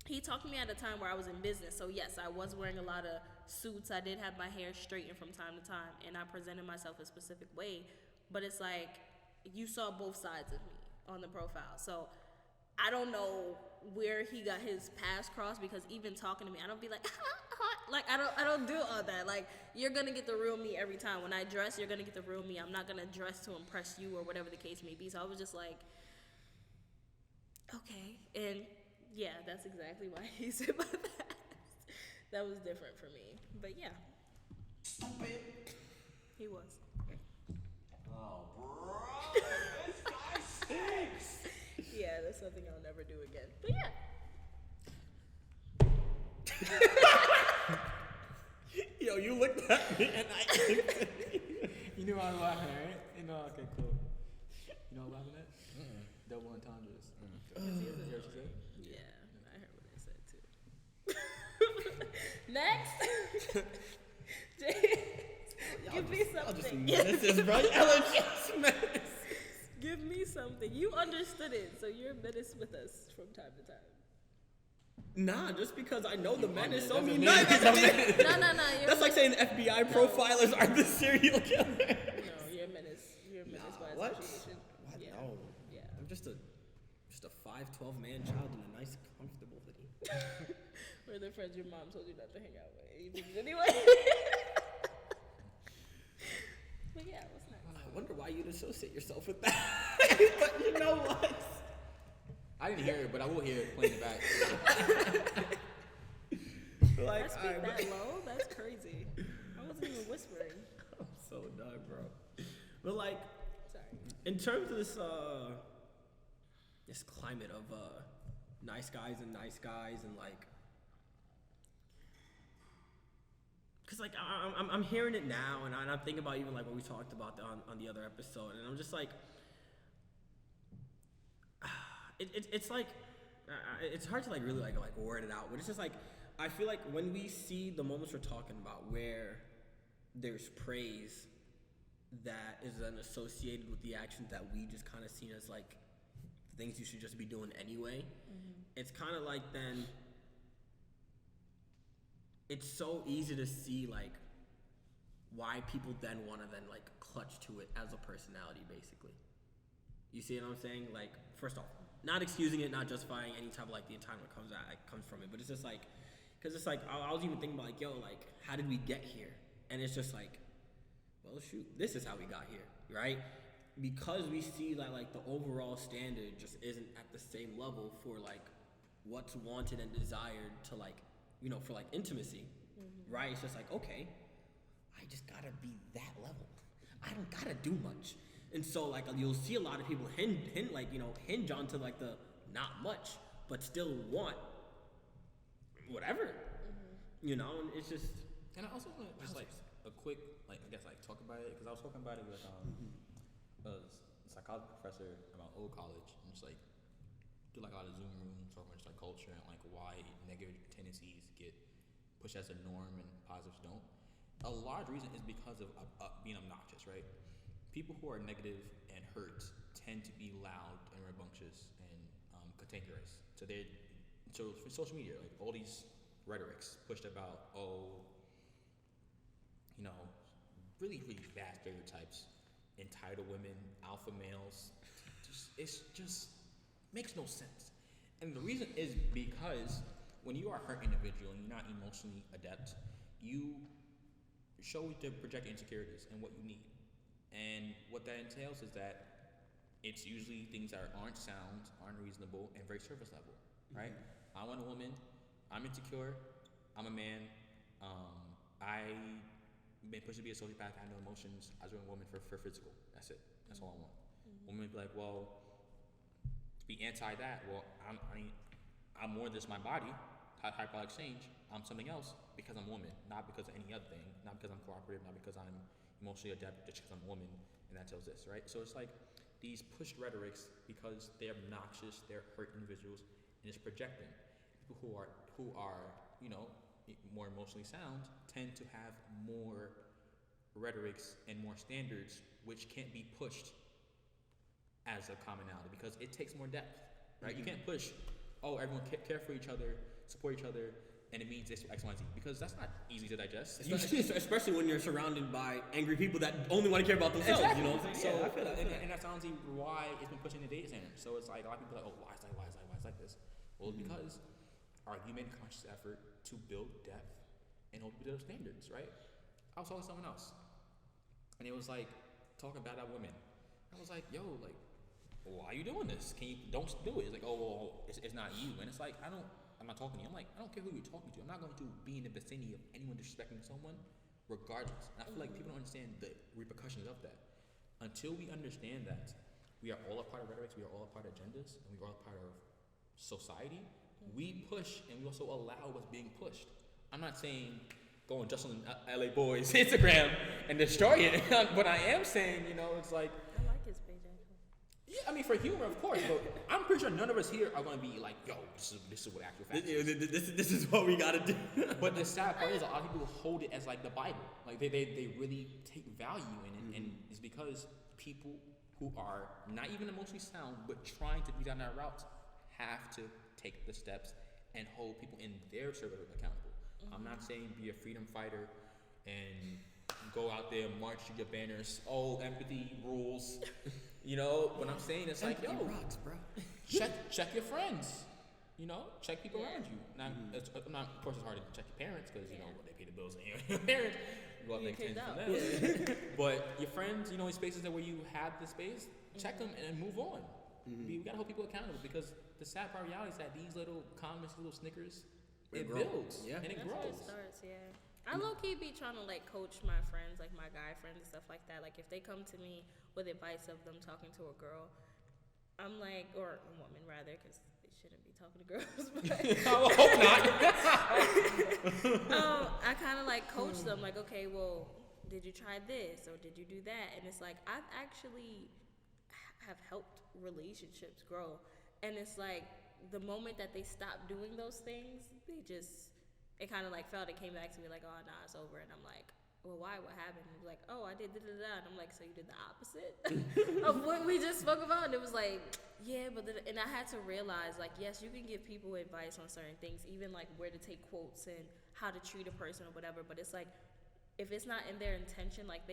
He talked to me at a time where I was in business. So yes, I was wearing a lot of suits. I did have my hair straightened from time to time, and I presented myself a specific way. But it's like, you saw both sides of me on the profile. So I don't know where he got his paths crossed, because even talking to me, I don't be like, like I don't do all that. Like, you're gonna get the real me every time. When I dress, you're gonna get the real me. I'm not gonna dress to impress you or whatever the case may be. So I was just like, okay. And yeah, that's exactly why he said my past. That was different for me. But yeah. He was. Oh, bro. Yeah, that's something I'll never do again. But yeah. Yo, you looked at me and I You knew I was laughing, right? You know, okay, cool. You know what I'm laughing at? Double entendres. You hear what she said? Yeah, I heard what they said too. Next. Give me something. menaces, bro. Y'all just menaces. Give me something. You understood it, so you're a menace with us from time to time. Nah, just because I know the menace don't doesn't mean mean nothing. No. That's like saying FBI profilers are the serial killer. No, you're a menace. You're a menace by What? association. What? Yeah. No. Yeah. I'm just a 5'12" man child in a nice, comfortable hoodie. We're the friends your mom told you not to hang out with. You did it anyway. But yeah, what's next? I wonder why you'd associate yourself with that. But you know what? I didn't hear it, but I will hear it playing it back. Like, I speak that low? That's crazy. I wasn't even whispering. I'm so done, bro. But like, Sorry. in terms of this climate of nice guys and like, cause like I'm hearing it now, and I'm thinking about even like what we talked about on the other episode, and I'm just like, it's like, it's hard to like really like word it out, but it's just like I feel like when we see the moments we're talking about where there's praise that is then associated with the actions that we just kind of seen as like things you should just be doing anyway, it's kind of like then it's so easy to see like why people then want to then like clutch to it as a personality basically. You see what I'm saying? Like, first off, not excusing it, not justifying any type of like the entitlement comes from it, but it's just like, because it's like I was even thinking about like, yo, like how did we get here? And it's just like, well, shoot, this is how we got here, right? Because we see that like the overall standard just isn't at the same level for like what's wanted and desired to like, you know, for like intimacy, right? It's just like, okay, I just gotta be that level. I don't gotta do much. And so like you'll see a lot of people hinge onto like the not much, but still want whatever, you know. And it's just. And I also want to just like a quick like I guess like talk about it because I was talking about it with a psychology professor about old college and just like do like a lot of Zoom rooms talking about just like culture and like why negative tendencies get pushed as a norm and positives don't. A large reason is because of being obnoxious, right? People who are negative and hurt tend to be loud and rambunctious and cantankerous. So for social media, like all these rhetorics pushed about really really bad stereotypes, entitled women, alpha males. It just makes no sense. And the reason is because when you are a hurt individual and you're not emotionally adept, you show to project insecurities and what you need. And what that entails is that it's usually things that aren't sound, aren't reasonable, and very surface level, right? I want a woman, I'm insecure, I'm a man, I've been pushed to be a sociopath, I have no emotions, I just want a woman for physical, that's it, that's all I want. Women would be like, well, to be anti that, well, I'm more than just my body, hyperbolic exchange, I'm something else because I'm a woman, not because of any other thing, not because I'm cooperative, not because I'm emotionally adept, just because I'm a woman, and that tells this, right? So it's like these pushed rhetorics because they're obnoxious, they're hurt individuals, and it's projecting. People who are more emotionally sound tend to have more rhetorics and more standards which can't be pushed as a commonality because it takes more depth, right? You can't push, everyone care for each other, support each other, and it means this X, Y, Z, because that's not easy to digest. Especially when you're surrounded by angry people that only want to care about themselves, exactly. You know what I'm saying? So, I feel that. And that's honestly why it's been pushed in the data center. So it's like a lot of people are like, why is like this? Well, it's because you made a conscious effort to build depth and hold people to those standards, right? I was talking to someone else, and it was like talking bad about women. I was like, yo, like, why are you doing this? Don't do it. It's like, it's not you. And it's like, I'm not talking to you. I'm like, I don't care who you're talking to. I'm not going to be in the vicinity of anyone disrespecting someone, regardless. And I feel like people don't understand the repercussions of that. Until we understand that we are all a part of rhetorics, we are all a part of agendas, and we are all a part of society, we push and we also allow what's being pushed. I'm not saying go on Justin LA Boys Instagram and destroy it, but I am saying, it's like, I like his page actually. yeah, I mean for humor, of course, but I'm pretty sure none of us here are going to be like, yo, this is what actual facts is. This is what we gotta do. But the sad part is a lot of people hold it as like the Bible. Like they really take value in it, and it's because people who are not even emotionally sound but trying to be down that route have to take the steps and hold people in their circle accountable. I'm not saying be a freedom fighter and go out there and march to your banners. Empathy rules. What I'm saying is like, yo, rocks, bro. check your friends. Check people around you. Of course, it's hard to check your parents because they pay the bills and your parents. You go out there and tend to them. But your friends, in spaces where you have the space, check them and move on. We gotta hold people accountable because the sad part reality is that these little comments, little Snickers, it builds and it That's grows. how it starts, yeah. I low-key be trying to like coach my friends, like my guy friends and stuff like that. Like if they come to me with advice of them talking to a girl, I'm like, or a woman rather, because they shouldn't be talking to girls. But I hope not. I kind of like coach them, like, okay, well, did you try this or did you do that? And it's like I've actually have helped relationships grow, and it's like the moment that they stopped doing those things, it kind of like felt, it came back to me like, oh, nah, it's over. And I'm like, well, why? What happened? It was like, oh, I did da-da-da. And I'm like, so you did the opposite of what we just spoke about? And it was like, yeah, and I had to realize, like, yes, you can give people advice on certain things, even like where to take quotes and how to treat a person or whatever. But it's like, if it's not in their intention, like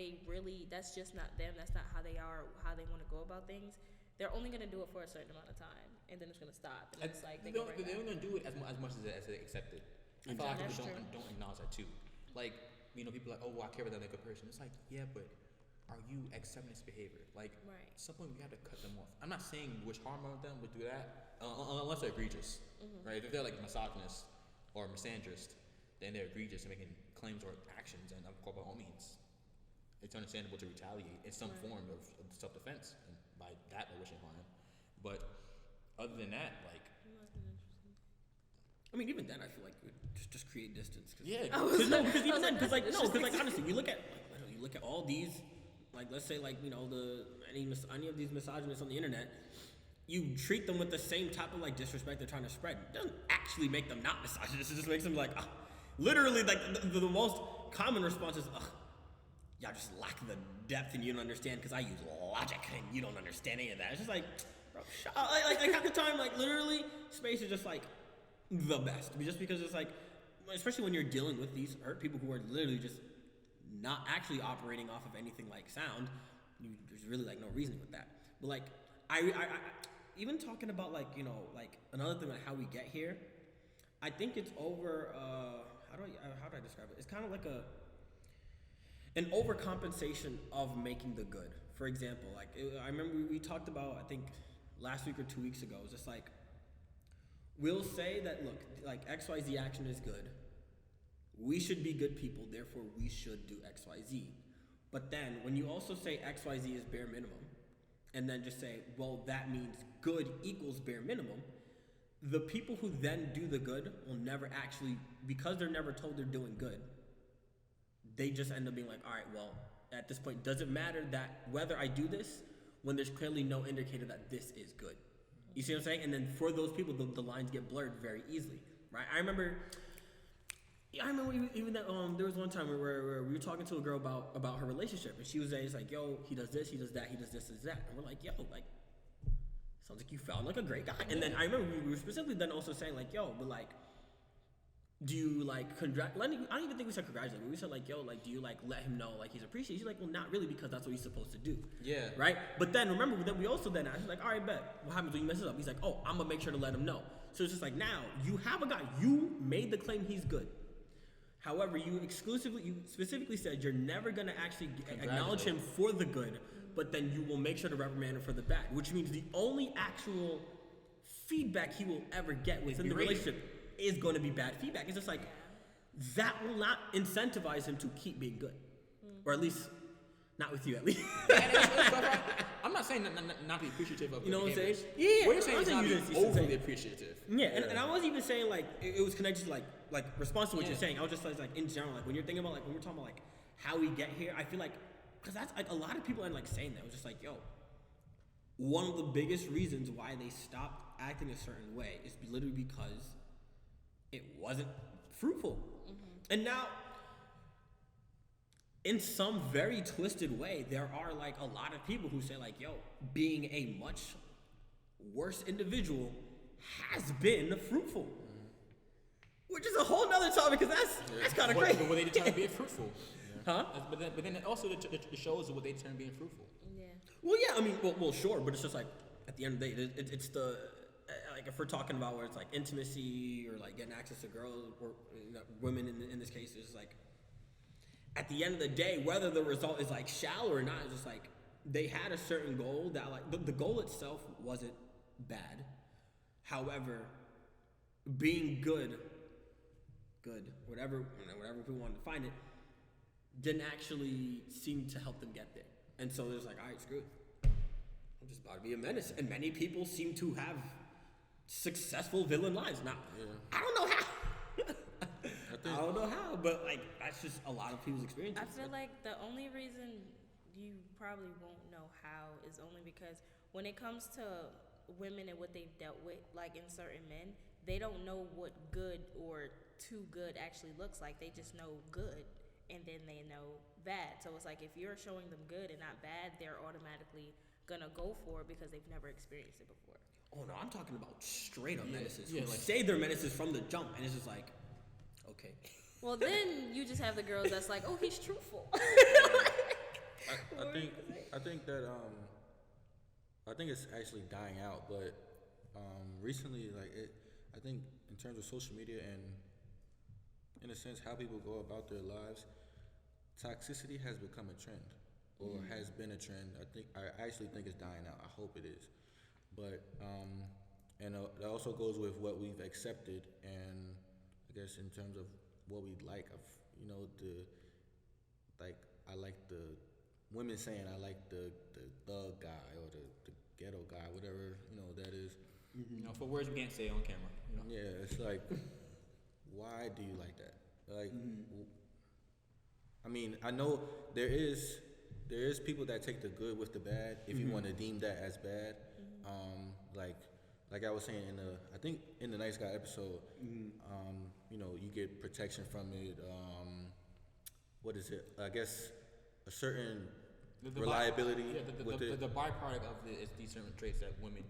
that's just not them. That's not how they are, how they want to go about things. They're only going to do it for a certain amount of time, and then it's going to stop. And it's like, they're only going to do it as much as they accept it. I feel like people don't acknowledge that too. Like, people are like, oh, well, I care about that like a person. It's like, yeah, but are you accepting this behavior? Like, at some point, we have to cut them off. I'm not saying which harm of them would do that, unless they're egregious, right? If they're like misogynist or misandrist, then they're egregious and making claims or actions, and of course, by all means, it's understandable to retaliate in some form of self-defense, and by that, by wishing harm. But other than that, like, I mean, even then, I feel like we just create distance. Because honestly, you look at all these, like, let's say, like, any of these misogynists on the internet, you treat them with the same type of like disrespect they're trying to spread. It doesn't actually make them not misogynist. It just makes them like, literally, like the most common response is, y'all just lack the depth and you don't understand because I use logic and you don't understand any of that. It's just like, bro, shut up. Like half the time, like literally, space is just like the best. Just because it's like, especially when you're dealing with these hurt people who are literally just not actually operating off of anything like sound, there's really like no reasoning with that. But like, I even talking about like, like another thing like how we get here, I think it's over, how do I describe it? It's kind of like an overcompensation of making the good. For example, like I remember we talked about, I think last week or 2 weeks ago, it was just like, we'll say that, look, like XYZ action is good. We should be good people, therefore we should do XYZ. But then when you also say XYZ is bare minimum, and then just say, well, that means good equals bare minimum, the people who then do the good will never actually, because they're never told they're doing good, they just end up being like, all right, well, at this point, does it matter that whether I do this when there's clearly no indicator that this is good? You see what I'm saying? And then for those people, the lines get blurred very easily, right? I remember even that there was one time where we were talking to a girl about her relationship, and she was like, yo, he does this, he does that, he does this, that. And we're like, yo, like, sounds like you found like a great guy. And then I remember we were specifically then also saying like, yo, but like, do you like I don't even think we said congratulate, but we said like, yo, like, do you like let him know like he's appreciated? She's like, well, not really, because that's what he's supposed to do. Yeah. Right? But then remember that we also then asked, like, all right, bet. What happens when you mess it up? He's like, oh, I'm gonna make sure to let him know. So it's just like, now you have a guy, you made the claim he's good. However, you specifically said you're never gonna actually acknowledge him for the good, but then you will make sure to reprimand him for the bad, which means the only actual feedback he will ever get within the relationship is going to be bad feedback. It's just like, that will not incentivize him to keep being good. Or at least, not with you at least. I'm not saying not be appreciative of, you know what I'm saying? Yeah. What you're saying is not be overly appreciative. Yeah, and I wasn't even saying like, it was connected to like response to what you're saying. I was just like in general, like when you're thinking about like, when we're talking about like how we get here, I feel like, because that's like a lot of people end like saying that. It was just like, yo, one of the biggest reasons why they stopped acting a certain way is literally because it wasn't fruitful. And now, in some very twisted way, there are like a lot of people who say like, yo, being a much worse individual has been fruitful. Which is a whole nother topic, because that's kind of crazy. But they determine being fruitful. Huh? But then also it shows what they determine being fruitful. Yeah. Well, yeah, I mean, well, sure, but it's just like, at the end of the day, it's the, like if we're talking about where it's like intimacy or like getting access to girls or women in this case, it's like, at the end of the day, whether the result is like shallow or not, it's just like, they had a certain goal that like, the goal itself wasn't bad. However, being good, whatever we wanted to find it, didn't actually seem to help them get there. And so there's like, all right, screw it. I'm just about to be a menace. And many people seem to have successful villain lives. Now, I don't know how. I don't know how, but like, that's just a lot of people's experiences. I feel like the only reason you probably won't know how is only because when it comes to women and what they've dealt with, like in certain men, they don't know what good or too good actually looks like. They just know good, and then they know bad. So it's like if you're showing them good and not bad, they're automatically gonna go for it because they've never experienced it before. Oh no, I'm talking about straight up menaces. Yeah, Who like- say they're menaces from the jump, and it's just like, okay. Well, then you just have the girls that's like, oh, he's truthful. I think that I think it's actually dying out, but recently, like I think in terms of social media and in a sense how people go about their lives, toxicity has become a trend, or has been a trend. I actually think it's dying out. I hope it is, but and that also goes with what we've accepted, and I guess in terms of what we like, of I like the women saying I like the thug guy or the ghetto guy, whatever that is. You know, for words we can't say on camera. You know? Yeah, it's like, why do you like that? Like, I mean, I know there is people that take the good with the bad, if you want to deem that as bad. Like I was saying I think in the Nice Guy episode, you get protection from it. What is it? I guess a certain reliability with it. The byproduct of it is these certain traits that women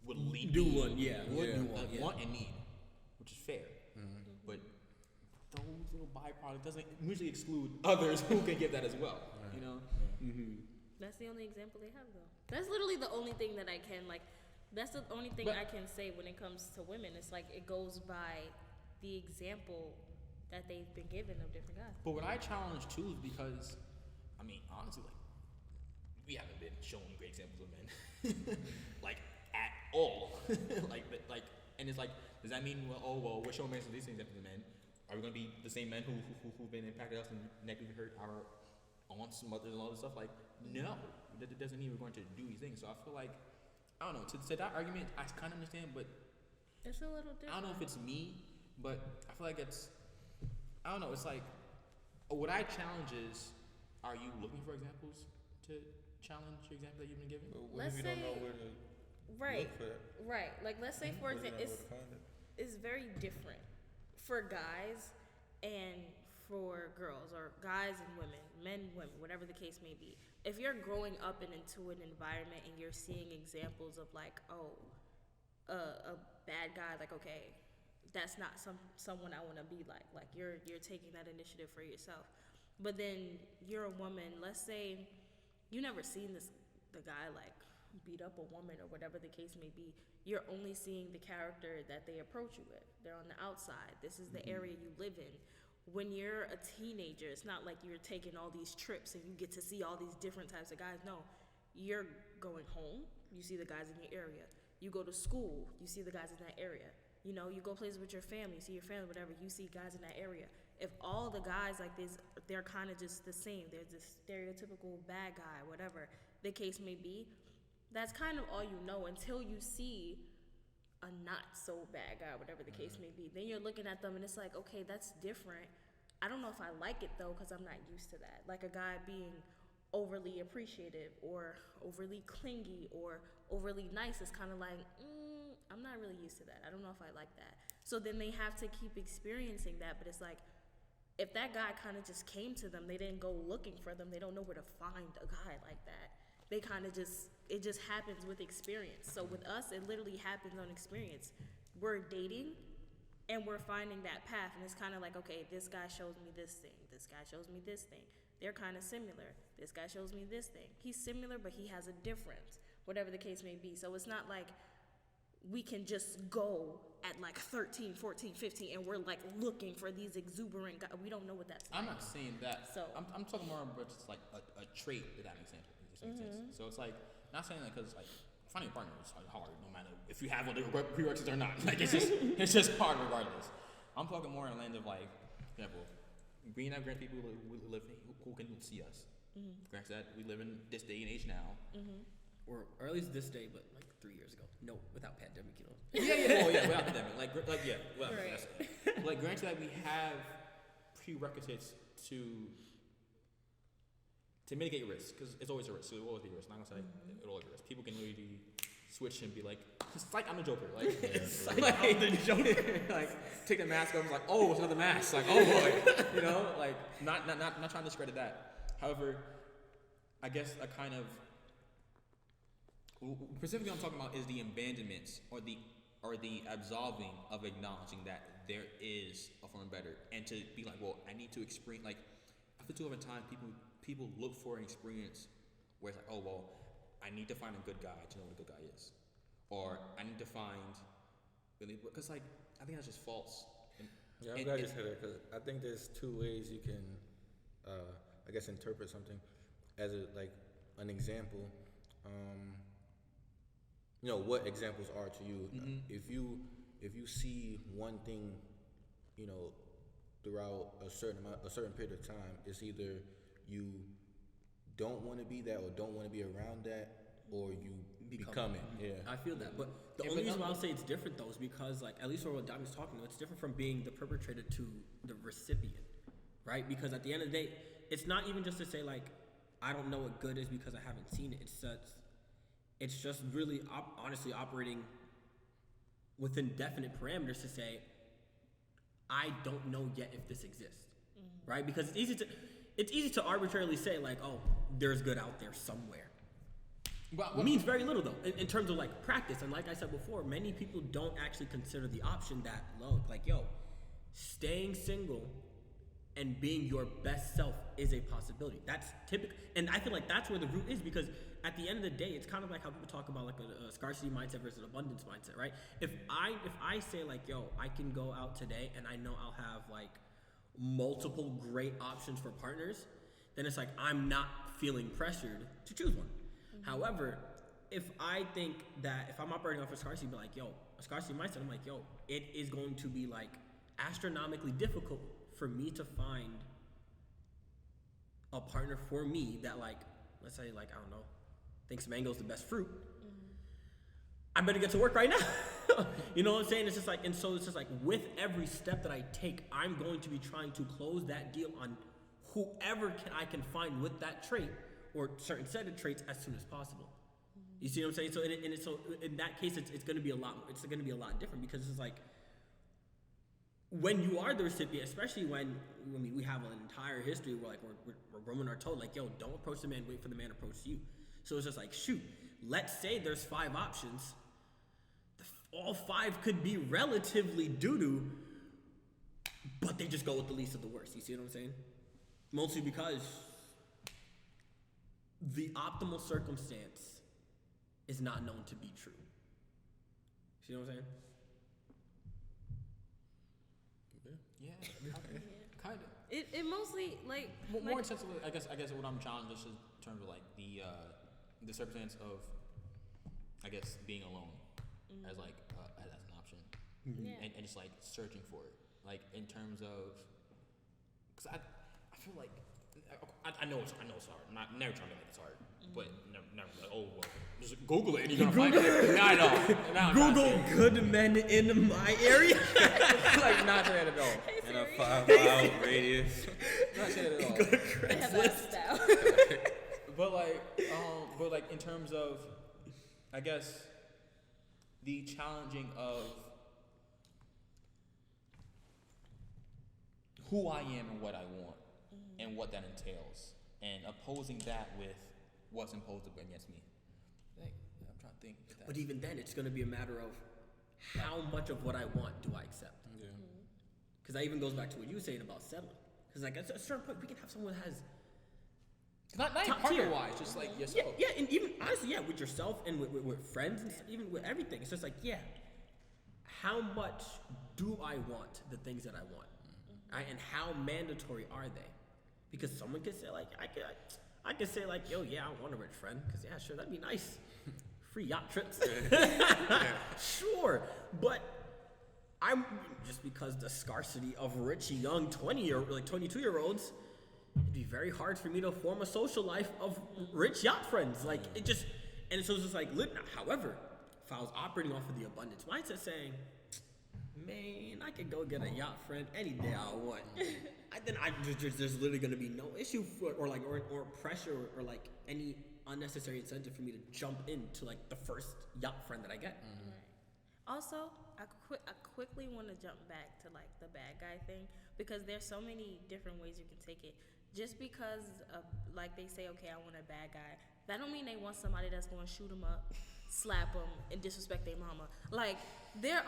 would lead Do one, yeah. want and need, which is fair. But those little byproducts doesn't usually exclude others who can give that as well. You know. That's the only example they have, though. That's literally the only thing that I can, like, that's the only thing I can say when it comes to women. It's like it goes by the example that they've been given of different guys. But what I challenge too is because, I mean, honestly, like, we haven't been shown great examples of men, like, at all. like, and it's like, does that mean, well, we're showing men some decent examples of men? Are we gonna be the same men who've been impacted us and negatively hurt our aunts, mothers, and all this stuff? Like, no, that doesn't mean we're going to do these things. So I feel like, I don't know. To that argument, I kind of understand, but It's a little different. I don't know if it's me, but I feel like I don't know. It's like, what I challenge is, are you looking for examples to challenge your example that you've been given? But what Let's if you don't know say- where to Right, look for that? right. Like, let's say, for Where do you example, know where to find it? it's very different for guys and for girls, or guys and women, men, women, whatever the case may be. If you're growing up and into an environment and you're seeing examples of like, a bad guy, like, okay, that's not someone I want to be like. Like, you're taking that initiative for yourself. But then you're a woman. Let's say you never seen the guy like beat up a woman or whatever the case may be. You're only seeing the character that they approach you with. They're on the outside. This is the area you live in. When you're a teenager, it's not like you're taking all these trips and you get to see all these different types of guys. No, you're going home, you see the guys in your area. You go to school, you see the guys in that area. You know, you go places with your family, you see your family, whatever, you see guys in that area. If all the guys like this, they're kind of just the same. They're this stereotypical bad guy, whatever the case may be. That's kind of all you know until you see a not so bad guy, whatever the case may be. Then you're looking at them and it's like, okay, that's different. I don't know if I like it though, because I'm not used to that. Like a guy being overly appreciative or overly clingy or overly nice is kind of like, I'm not really used to that. I don't know if I like that. So then they have to keep experiencing that. But it's like, if that guy kind of just came to them, they didn't go looking for them. They don't know where to find a guy like that. They kind of it just happens with experience. So with us, it literally happens on experience. We're dating and we're finding that path. And it's kind of like, okay, this guy shows me this thing. This guy shows me this thing. They're kind of similar. This guy shows me this thing. He's similar, but he has a difference, whatever the case may be. So it's not like we can just go at like 13, 14, 15, and we're like looking for these exuberant guys. We don't know what that's like. I'm not saying that. So I'm talking more about just like a trait that makes sense. So it's like, not saying that because like finding a partner is hard no matter if you have all the prerequisites or not. Like it's just hard regardless. I'm talking more in the land of like, for example, being out great people who live who can see us. Granted that we live in this day and age now. Or at least this day, but like 3 years ago. No, without pandemic, you know. Yeah, without pandemic. Like Right. like granted that we have prerequisites to mitigate risk, because it's always a risk. So it will always be a risk. I'm not gonna say it'll always be a risk. People can literally switch and be like, it's like I'm the Joker. Like, It's like I'm the Joker. like take the mask off. It's like, oh, it's another mask. Like, oh boy, you know, like not trying to discredit that. However, I guess a kind of specifically I'm talking about is the abandonments or the absolving of acknowledging that there is a form better, and to be like, well, I need to experience. Like after too often time, people look for an experience where it's like, oh well, I need to find a good guy to know what a good guy is, or I need to find really, because like I think that's just false. Yeah, I'm glad you said that, because I think there's two ways you can, I guess, interpret something as an example. You know what examples are to you. Mm-hmm. If you see one thing, you know, throughout a certain period of time, it's either you don't want to be that or don't want to be around that, or you become it. Yeah, I feel that, but the only reason why I'll say it's different though is because, like, at least for what Diamond's talking about, it's different from being the perpetrator to the recipient, right? Because at the end of the day, it's not even just to say like, I don't know what good is because I haven't seen it. It's just really honestly operating within definite parameters to say, I don't know yet if this exists, right? Because it's easy to arbitrarily say like, oh, there's good out there somewhere. But It means very little though in terms of like practice. And like I said before, many people don't actually consider the option that low. Like, yo, staying single and being your best self is a possibility. That's typical, and I feel like that's where the root is, because at the end of the day, it's kind of like how people talk about like a scarcity mindset versus an abundance mindset, right? If I say like, yo, I can go out today and I know I'll have like multiple great options for partners, then it's like I'm not feeling pressured to choose one. However, if I think that if I'm operating off a scarcity, be like, yo, a scarcity mindset, I'm like, yo, it is going to be like astronomically difficult for me to find a partner for me that, like, let's say, like, I don't know, thinks mango's the best fruit. I better get to work right now. You know what I'm saying? It's just like, and so it's just like with every step that I take, I'm going to be trying to close that deal on whoever I can find with that trait or certain set of traits as soon as possible. You see what I'm saying? So so in that case, it's going to be a lot. It's going to be a lot different, because it's like when you are the recipient, especially when we have an entire history where like we're women are told like, yo, don't approach the man, wait for the man to approach you. So it's just like, shoot, let's say there's 5 options. All 5 could be relatively doo-doo, but they just go with the least of the worst. You see what I'm saying? Mostly because the optimal circumstance is not known to be true. See what I'm saying? yeah, kind of. It mostly like More intensively, I guess what I'm challenged is in terms of like the circumstance of, I guess, being alone as like as an option, and just like searching for it, like in terms of, because I feel like I know it's hard. I'm not never trying to make it hard, but never like, oh well, just Google it and you're gonna find it. Not at all. Not Google good men in my area. like not saying it at all. in a 5-mile radius. Not saying it at all. Go to they have Craigslist. that style. But like in terms of, I guess, the challenging of who I am and what I want, and what that entails, and opposing that with what's imposed against me. Like, I'm trying to think. But even then, it's going to be a matter of how much of what I want do I accept. Yeah. Because that even goes back to what you were saying about settling. Because like at a certain point, we can have someone that has Not top partner tier. wise, just like yourself. Yeah, and even honestly, yeah, with yourself and with friends and even with everything. It's just like, yeah, how much do I want the things that I want? Right? And how mandatory are they? Because someone could say like, I could say like, yo, yeah, I want a rich friend. Because yeah, sure, that'd be nice. Free yacht trips. Sure, but I'm just because the scarcity of rich young 22-year-olds, it'd be very hard for me to form a social life of rich yacht friends. Like it just, and so it's just like, however, if I was operating off of the abundance mindset, saying, man, I could go get a yacht friend any day I want. There's literally gonna be no issue or pressure or like any unnecessary incentive for me to jump into like the first yacht friend that I get. Right. Also, I quickly want to jump back to like the bad guy thing because there's so many different ways you can take it. Just because of, like they say, okay, I want a bad guy, that don't mean they want somebody that's going to shoot them up, slap them, and disrespect their mama. Like there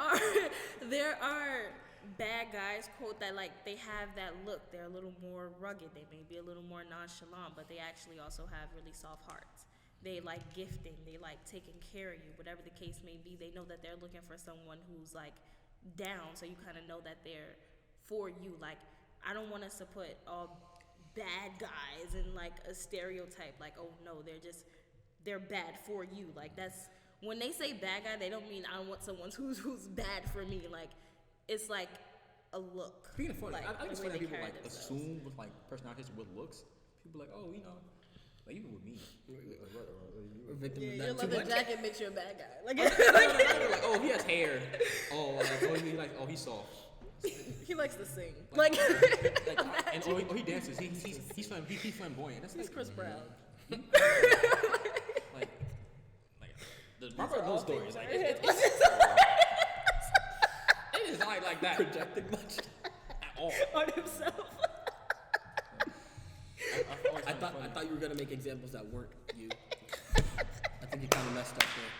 are bad guys, quote, that like they have that look. They're a little more rugged. They may be a little more nonchalant, but they actually also have really soft hearts. They like gifting. They like taking care of you. Whatever the case may be, they know that they're looking for someone who's like down. So you kind of know that they're for you. Like I don't want us to put all bad guys in like a stereotype. Like, oh no, they're bad for you. Like that's when they say bad guy, they don't mean I want someone who's bad for me. Like it's like a look. Speaking of funny, like, I think it's the way funny they people carry like themselves. assume with like personalities with looks. People like, oh, you know, like even with me. Or victim Yeah, of your that too leather much. jacket makes you a bad guy. Like, Like, oh, he has hair. Oh, he's soft. he likes to sing. Like, and he dances. He's flamboyant. That's He's like, Chris Brown. like the Barbara are all those stories. things Like, I hate. it is not like that Projecting much at all. On himself. I thought you were gonna make examples that weren't you. I think you kind of messed up there.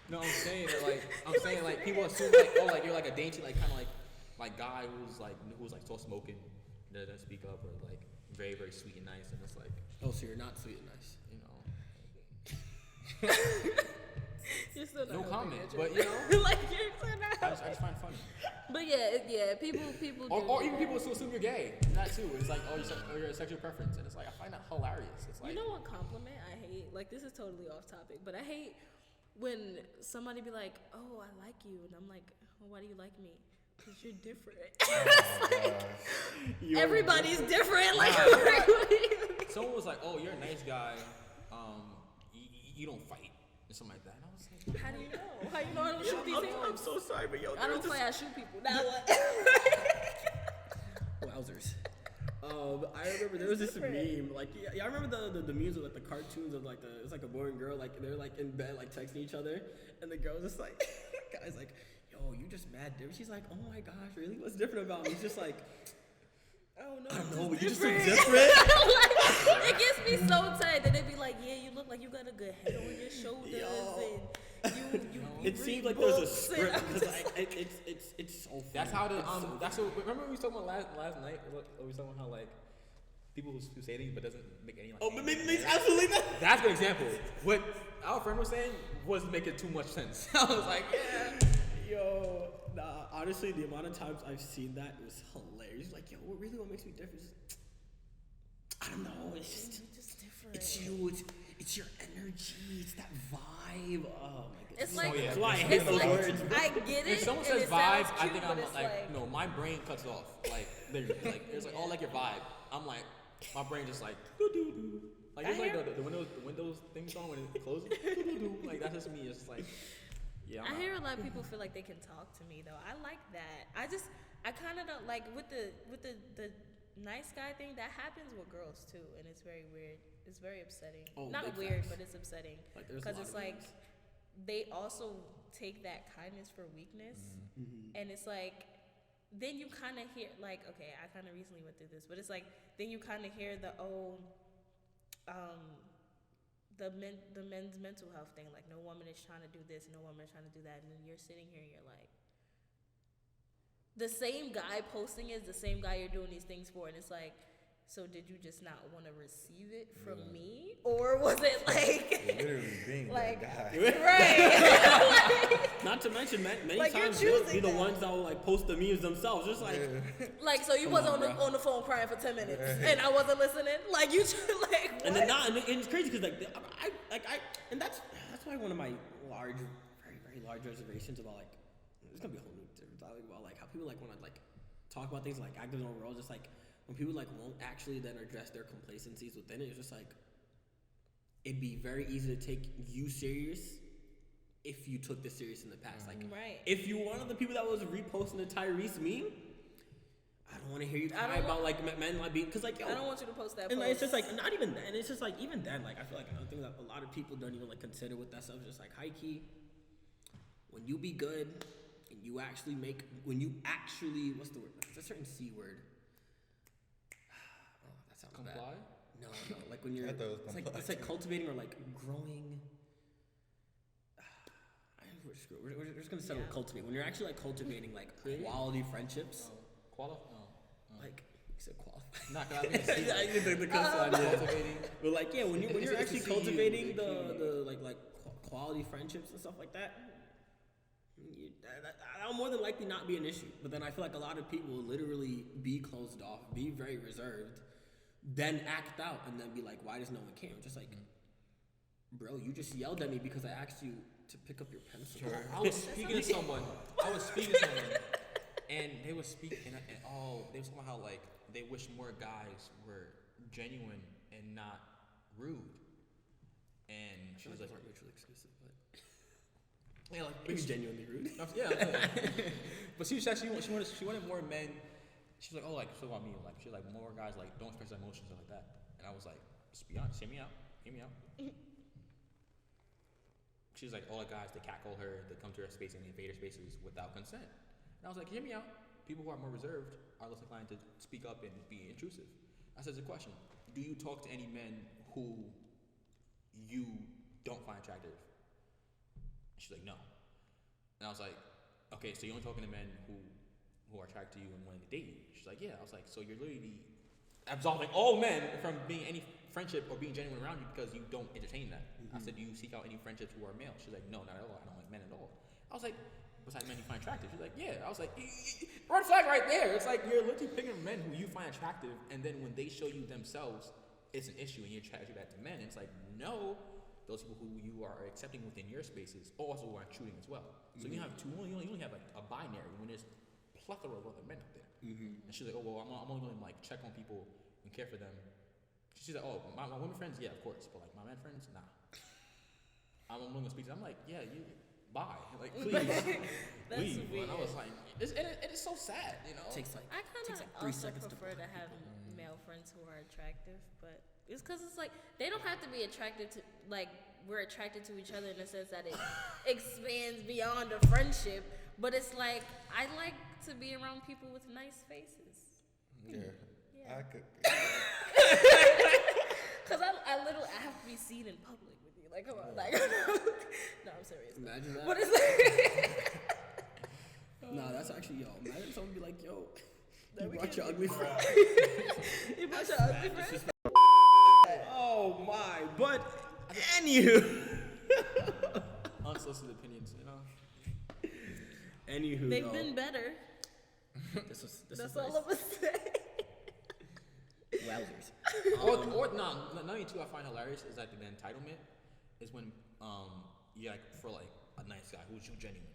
No, I'm saying that like people assume like, oh, like you're like a dainty like kind of like guy who's like so smoking that doesn't speak up or like very very sweet and nice, and it's like, Oh, so you're not sweet and nice. you know, You're still not no helping comment, it, but Jay. you know, like you're still not I just find it funny. But yeah, people Or do. even people still assume you're gay. That too. It's like, oh, you're a sexual preference, and it's like I find that hilarious. It's like, You know what compliment I hate? Like this is totally off topic, but I hate when somebody be like, "Oh, I like you," and I'm like, "Well, why do you like me?" Because you're different. Everybody's different. Like, what do you mean? someone was like, oh, you're a nice guy. You don't fight or something like that. And I was like, How do you know? How you know I don't shoot these I'm hands? so sorry, but yo, I don't play. I shoot people. Now what? Wowzers. I remember there was this meme, like, yeah, I remember the memes of like the cartoons of like it's like a boy and girl, like they're like in bed, like texting each other, and the girl's just like, guy's like, yo, you just mad different. She's like, oh my gosh, really? What's different about me? He's just like, I don't know. I don't know, but you just different. look different. It gets me so tight that they be like, yeah, you look like you got a good head on your shoulders, Yo. and you It read seems like there's a books, and script I'm because just- it's so funny. that's how the It's so that's what. Remember we was talking about last night. We was talking about how like people who say things but doesn't make any like. Oh, but any makes sense. absolutely nothing. That's an example. What our friend was saying wasn't making too much sense. I was like, yeah. Yo, nah, honestly, the amount of times I've seen that was hilarious. Like, yo, what makes me different? Just, I don't know. It's just, You're just different. it's you. It's your energy. It's that vibe. Oh my goodness. It's like, yeah. That's why I hate it's those like, words. I get it. If someone and says it vibe, sounds I cute, think but I'm it's like, no, my brain cuts it off. Like, literally, like it's like, oh, like your vibe. I'm like, my brain just like, doo doo doo. Like it's I like hear- the Windows thing song when it closes. Doo doo doo. Like that's just me. It's just like, yeah. I hear a lot of people feel like they can talk to me though. I like that. I kind of don't like with the nice guy thing that happens with girls too, and it's very weird. It's very upsetting. Oh, Not big weird, facts. but it's upsetting Like, there's a because lot it's of like memes. they also take that kindness for weakness, and it's like then you kind of hear like, okay, I kind of recently went through this, but it's like then you kind of hear the the men's mental health thing, like no woman is trying to do this, no woman is trying to do that, and then you're sitting here and you're like, the same guy posting is the same guy you're doing these things for, and it's like, so did you just not want to receive it from me, or was it like, Literally being like, that guy. right? Not to mention, many Like, you're times they'll be choosing the that. ones that will like post the memes themselves. Just like, Like, so you Come was on, on the phone crying for 10 minutes, and I wasn't listening. Like you, like what? and then and it's crazy because and that's why one of my very large reservations about like, it's gonna be a whole new different topic about like how people like want to like talk about things like actors overall, just like when people like won't actually then address their complacencies within it. It's just like it'd be very easy to take you serious if you took this serious in the past. Like, Right. if you one of the people that was reposting the Tyrese meme, I don't want to hear you I cry don't about like men like being, cause like yo, I don't want you to post that. and like, post. it's just like not even then. And it's just like even then, like I feel like another thing that a lot of people don't even like consider with that stuff is just like high key. When you be good and you actually what's the word? It's a certain C word. Oh, that sounds Comply? bad. No, like when you're I thought it was it's like cultivating or like growing. We're just gonna settle cultivate. When you're actually like cultivating like quality friendships, like you said qualify. Not gonna the concept, cultivating. But like yeah, when you're It's actually to see you, cultivating like, the quality friendships and stuff like that, that'll more than likely not be an issue. But then I feel like a lot of people will literally be closed off, be very reserved, then act out and then be like, why does no one care? I'm just like, bro, you just yelled at me because I asked you to pick up your pencil. Sure. I was speaking to someone, and they were speaking, and they were talking about how like they wish more guys were genuine and not rude. And she was like, weren't mutually exclusive, but yeah, like he was genuinely rude. yeah. But she said she wanted more men. She was like, oh, like so about me, like she's like more guys like don't express their emotions or like that. And I was like, just be honest, hear me out. She's like, all the guys, they catcall her, they come to her space and they invade her spaces without consent. And I was like, hear me out. People who are more reserved are less inclined to speak up and be intrusive. I said, the question, do you talk to any men who you don't find attractive? And she's like, no. And I was like, okay, so you're only talking to men who are attracted to you and wanting to date you? She's like, yeah. I was like, so you're literally absolving all men from being any friendship or being genuine around you because you don't entertain that. I said, do you seek out any friendships who are male? She's like, no, not at all. I don't like men at all. I was like, besides men you find attractive? She's like, yeah. I was like, red flag right there. It's like you're literally picking men who you find attractive, and then when they show you themselves, it's an issue, and you're attracted to that to men. And it's like, no, those people who you are accepting within your spaces also are intruding as well. So you have you only have like a binary when there's plethora of other men out there. And she's like, oh well, I'm only going to like check on people and care for them. She's like, oh, my women friends, yeah, of course, but like my men friends, nah. I'm only gonna speak to them. I'm like, yeah, you, bye. Like, please, leave. And I was like, it is so sad, you know. It takes like I kind takes of like 3 also seconds prefer to to have male friends who are attractive, but it's because it's like they don't have to be attracted to like we're attracted to each other in the sense that it expands beyond a friendship. But it's like I like to be around people with nice faces. Yeah. I could. Cause I have to be seen in public with you. Like, come on, like, no, I'm serious. Imagine that. But it's like, Nah, that's actually imagine someone be like, yo, you brought your ugly friend. you brought your ugly friend. Oh my! But anywho, Unsolicited opinions, you know. anywho, They've been better. This That's is all nice. I'm gonna say. Wowzers. Or another thing too I find hilarious is like the entitlement is when you're like for like a nice guy who's genuine,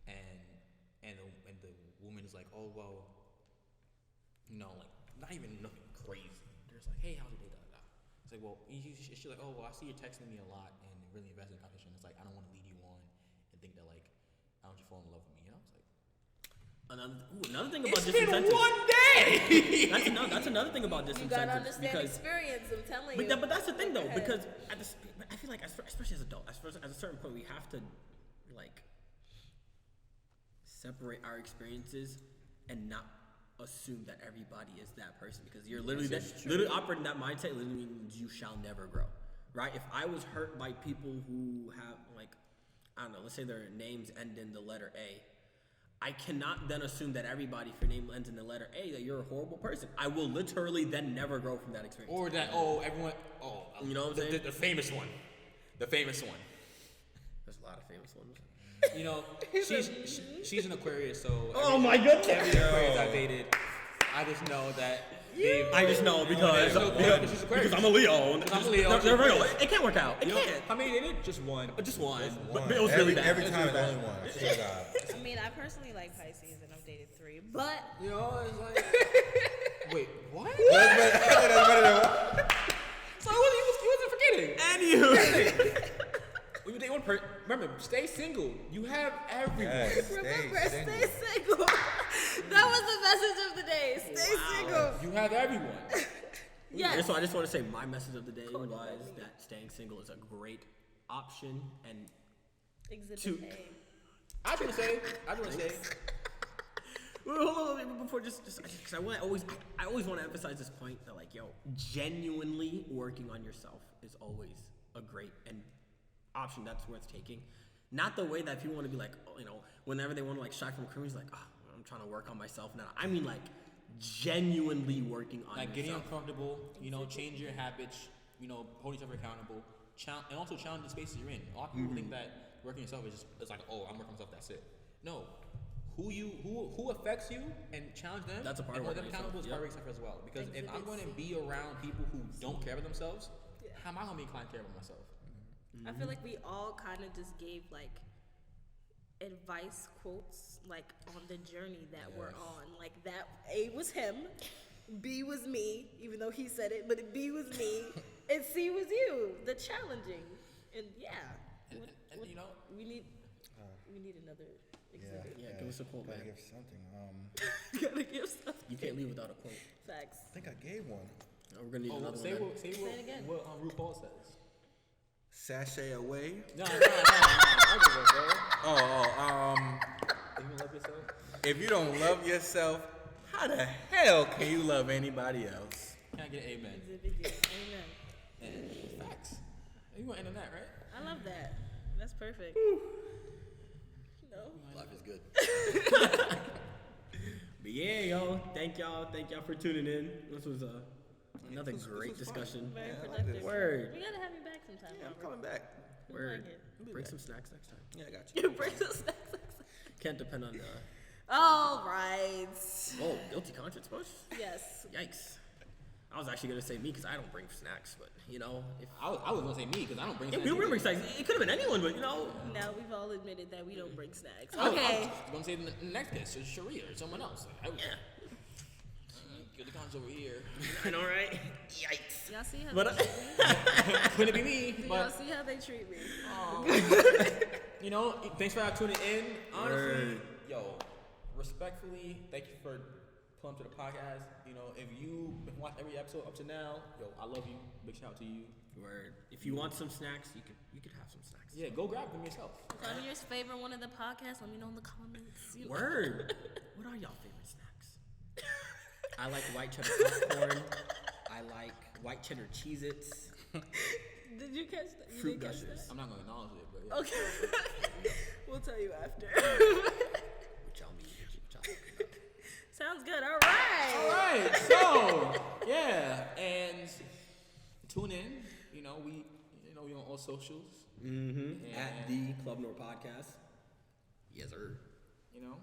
and the woman is like, oh well, you know, like not even nothing crazy. They're just like, hey, how's your day? It's like, well, she's like, oh well, I see you're texting me a lot and really investing in conversation. It's like I don't want to lead you on and think that like I don't want you to fall in love with me. You know, it's like. Another thing about It's been disincentives. one day. That's another thing about disincentives. You gotta understand because, experience. I'm telling you. but that's the thing though, Okay. because I feel like especially as adults, at a certain point we have to like separate our experiences and not assume that everybody is that person, because you're literally operating that mindset literally means you shall never grow, right? If I was hurt by people who have like, I don't know, let's say their names end in the letter A, I cannot then assume that everybody, if your name ends in the letter A, that you're a horrible person. I will literally then never grow from that experience. Or that everyone You know what I'm saying? The famous one. There's a lot of famous ones. You know, she's an Aquarius, so Oh my goodness! every Aquarius I dated, I just know that I just know because she's Aquarius. I'm a Leo. I'm a Leo. They're real. It can't work out. It You know, can't. how many dated? Just one. Just one. One. But it was really bad. Every It was time really it's bad. only one. I swear to God. I mean, I personally like Pisces, and I've dated 3, but You know, it's like, wait, what? That's better than what? So he wasn't forgetting. Anywho. When you date one person, remember, stay single. You have everyone. Yes, remember, stay stay single. single. That was the message of the day. Stay have everyone. Yes. So I just want to say my message of the day Cool. was that staying single is a great option, and Exhibit Two. A. I just want to say, Wait, hold on, before just because I always want to emphasize this point that like, yo, genuinely working on yourself is always a great and option that's worth taking. Not the way that people want to be like, oh, you know, whenever they want to like shy from a career, it's like, oh, I'm trying to work on myself now. I mean like genuinely working on like yourself. getting uncomfortable, you know, change your habits, you know, hold yourself accountable, and also challenge the spaces you're in. A lot of people think that working yourself is just it's like, oh, I'm working on myself, that's it. No, who affects you and challenge them. That's a part and of hold them working accountable is yourself. part of yourself as well. Because if I'm Exhibit going to C. be around people who don't care about themselves, how am I going to be inclined to care about myself? I feel like we all kind of just gave like advice quotes like on the journey that we're on. Like that A was him, B was me, even though he said it, but B was me, and C was you, the challenging. And yeah, And you know, we need another exhibit. Yeah, give us a quote, Gotta man. give something. Gotta give stuff. You can't leave without a quote. Facts. I think I gave one. We're gonna need another say one. what it again. RuPaul says. Sashay away. No. If you love yourself. If you don't love yourself, how the hell can you love anybody else? Can I get an amen? Exhibit D. Amen. And facts. You want to end on that, right? I love that. That's perfect. No. Life is good. But yeah, yo, thank y'all for tuning in. This was another great discussion. Very Yeah, I like productive. this. Word. We gotta have you back sometime. Yeah, I'm Albert. coming back. Word. like Bring some snacks next time. Yeah, I got you. You bring us snacks. Can't depend on the. All right. Oh, guilty conscience push. Yes. Yikes. I was actually gonna say me because I don't bring snacks, but you know, if I was going to say me because I don't bring yeah, snacks we don't either. bring snacks. It could have been anyone, but you know. Now we've all admitted that we don't bring snacks. I Okay. was going to say the next guest is Sharia or someone else. Yeah. Get the cons over here. I know, right? Yikes. Y'all see how But they treat me? Couldn't be me, Y'all but see how they treat me? you know, thanks for tuning in. Honestly, Word. yo, respectfully, thank you for pulling to the podcast. You know, if you watch every episode up to now, yo, I love you. Big shout out to you. Word. If you want some snacks, you could have some snacks. Yeah, go grab them yourself. Tell me your favorite one of the podcasts. Let me know in the comments. You know. Word. What are y'all favorite snacks? I like white cheddar popcorn. I like white cheddar Cheez-Its. Did you catch that? You Fruit did catch Gushers. I'm not going to acknowledge it, but yeah. that? Okay. We'll tell you after. What y'all mean? What y'all talking about? Sounds good. All right. All right, so yeah, and tune in. You know, we on all socials. Mm-hmm. At the Club Noir podcast. Yes, sir. You know,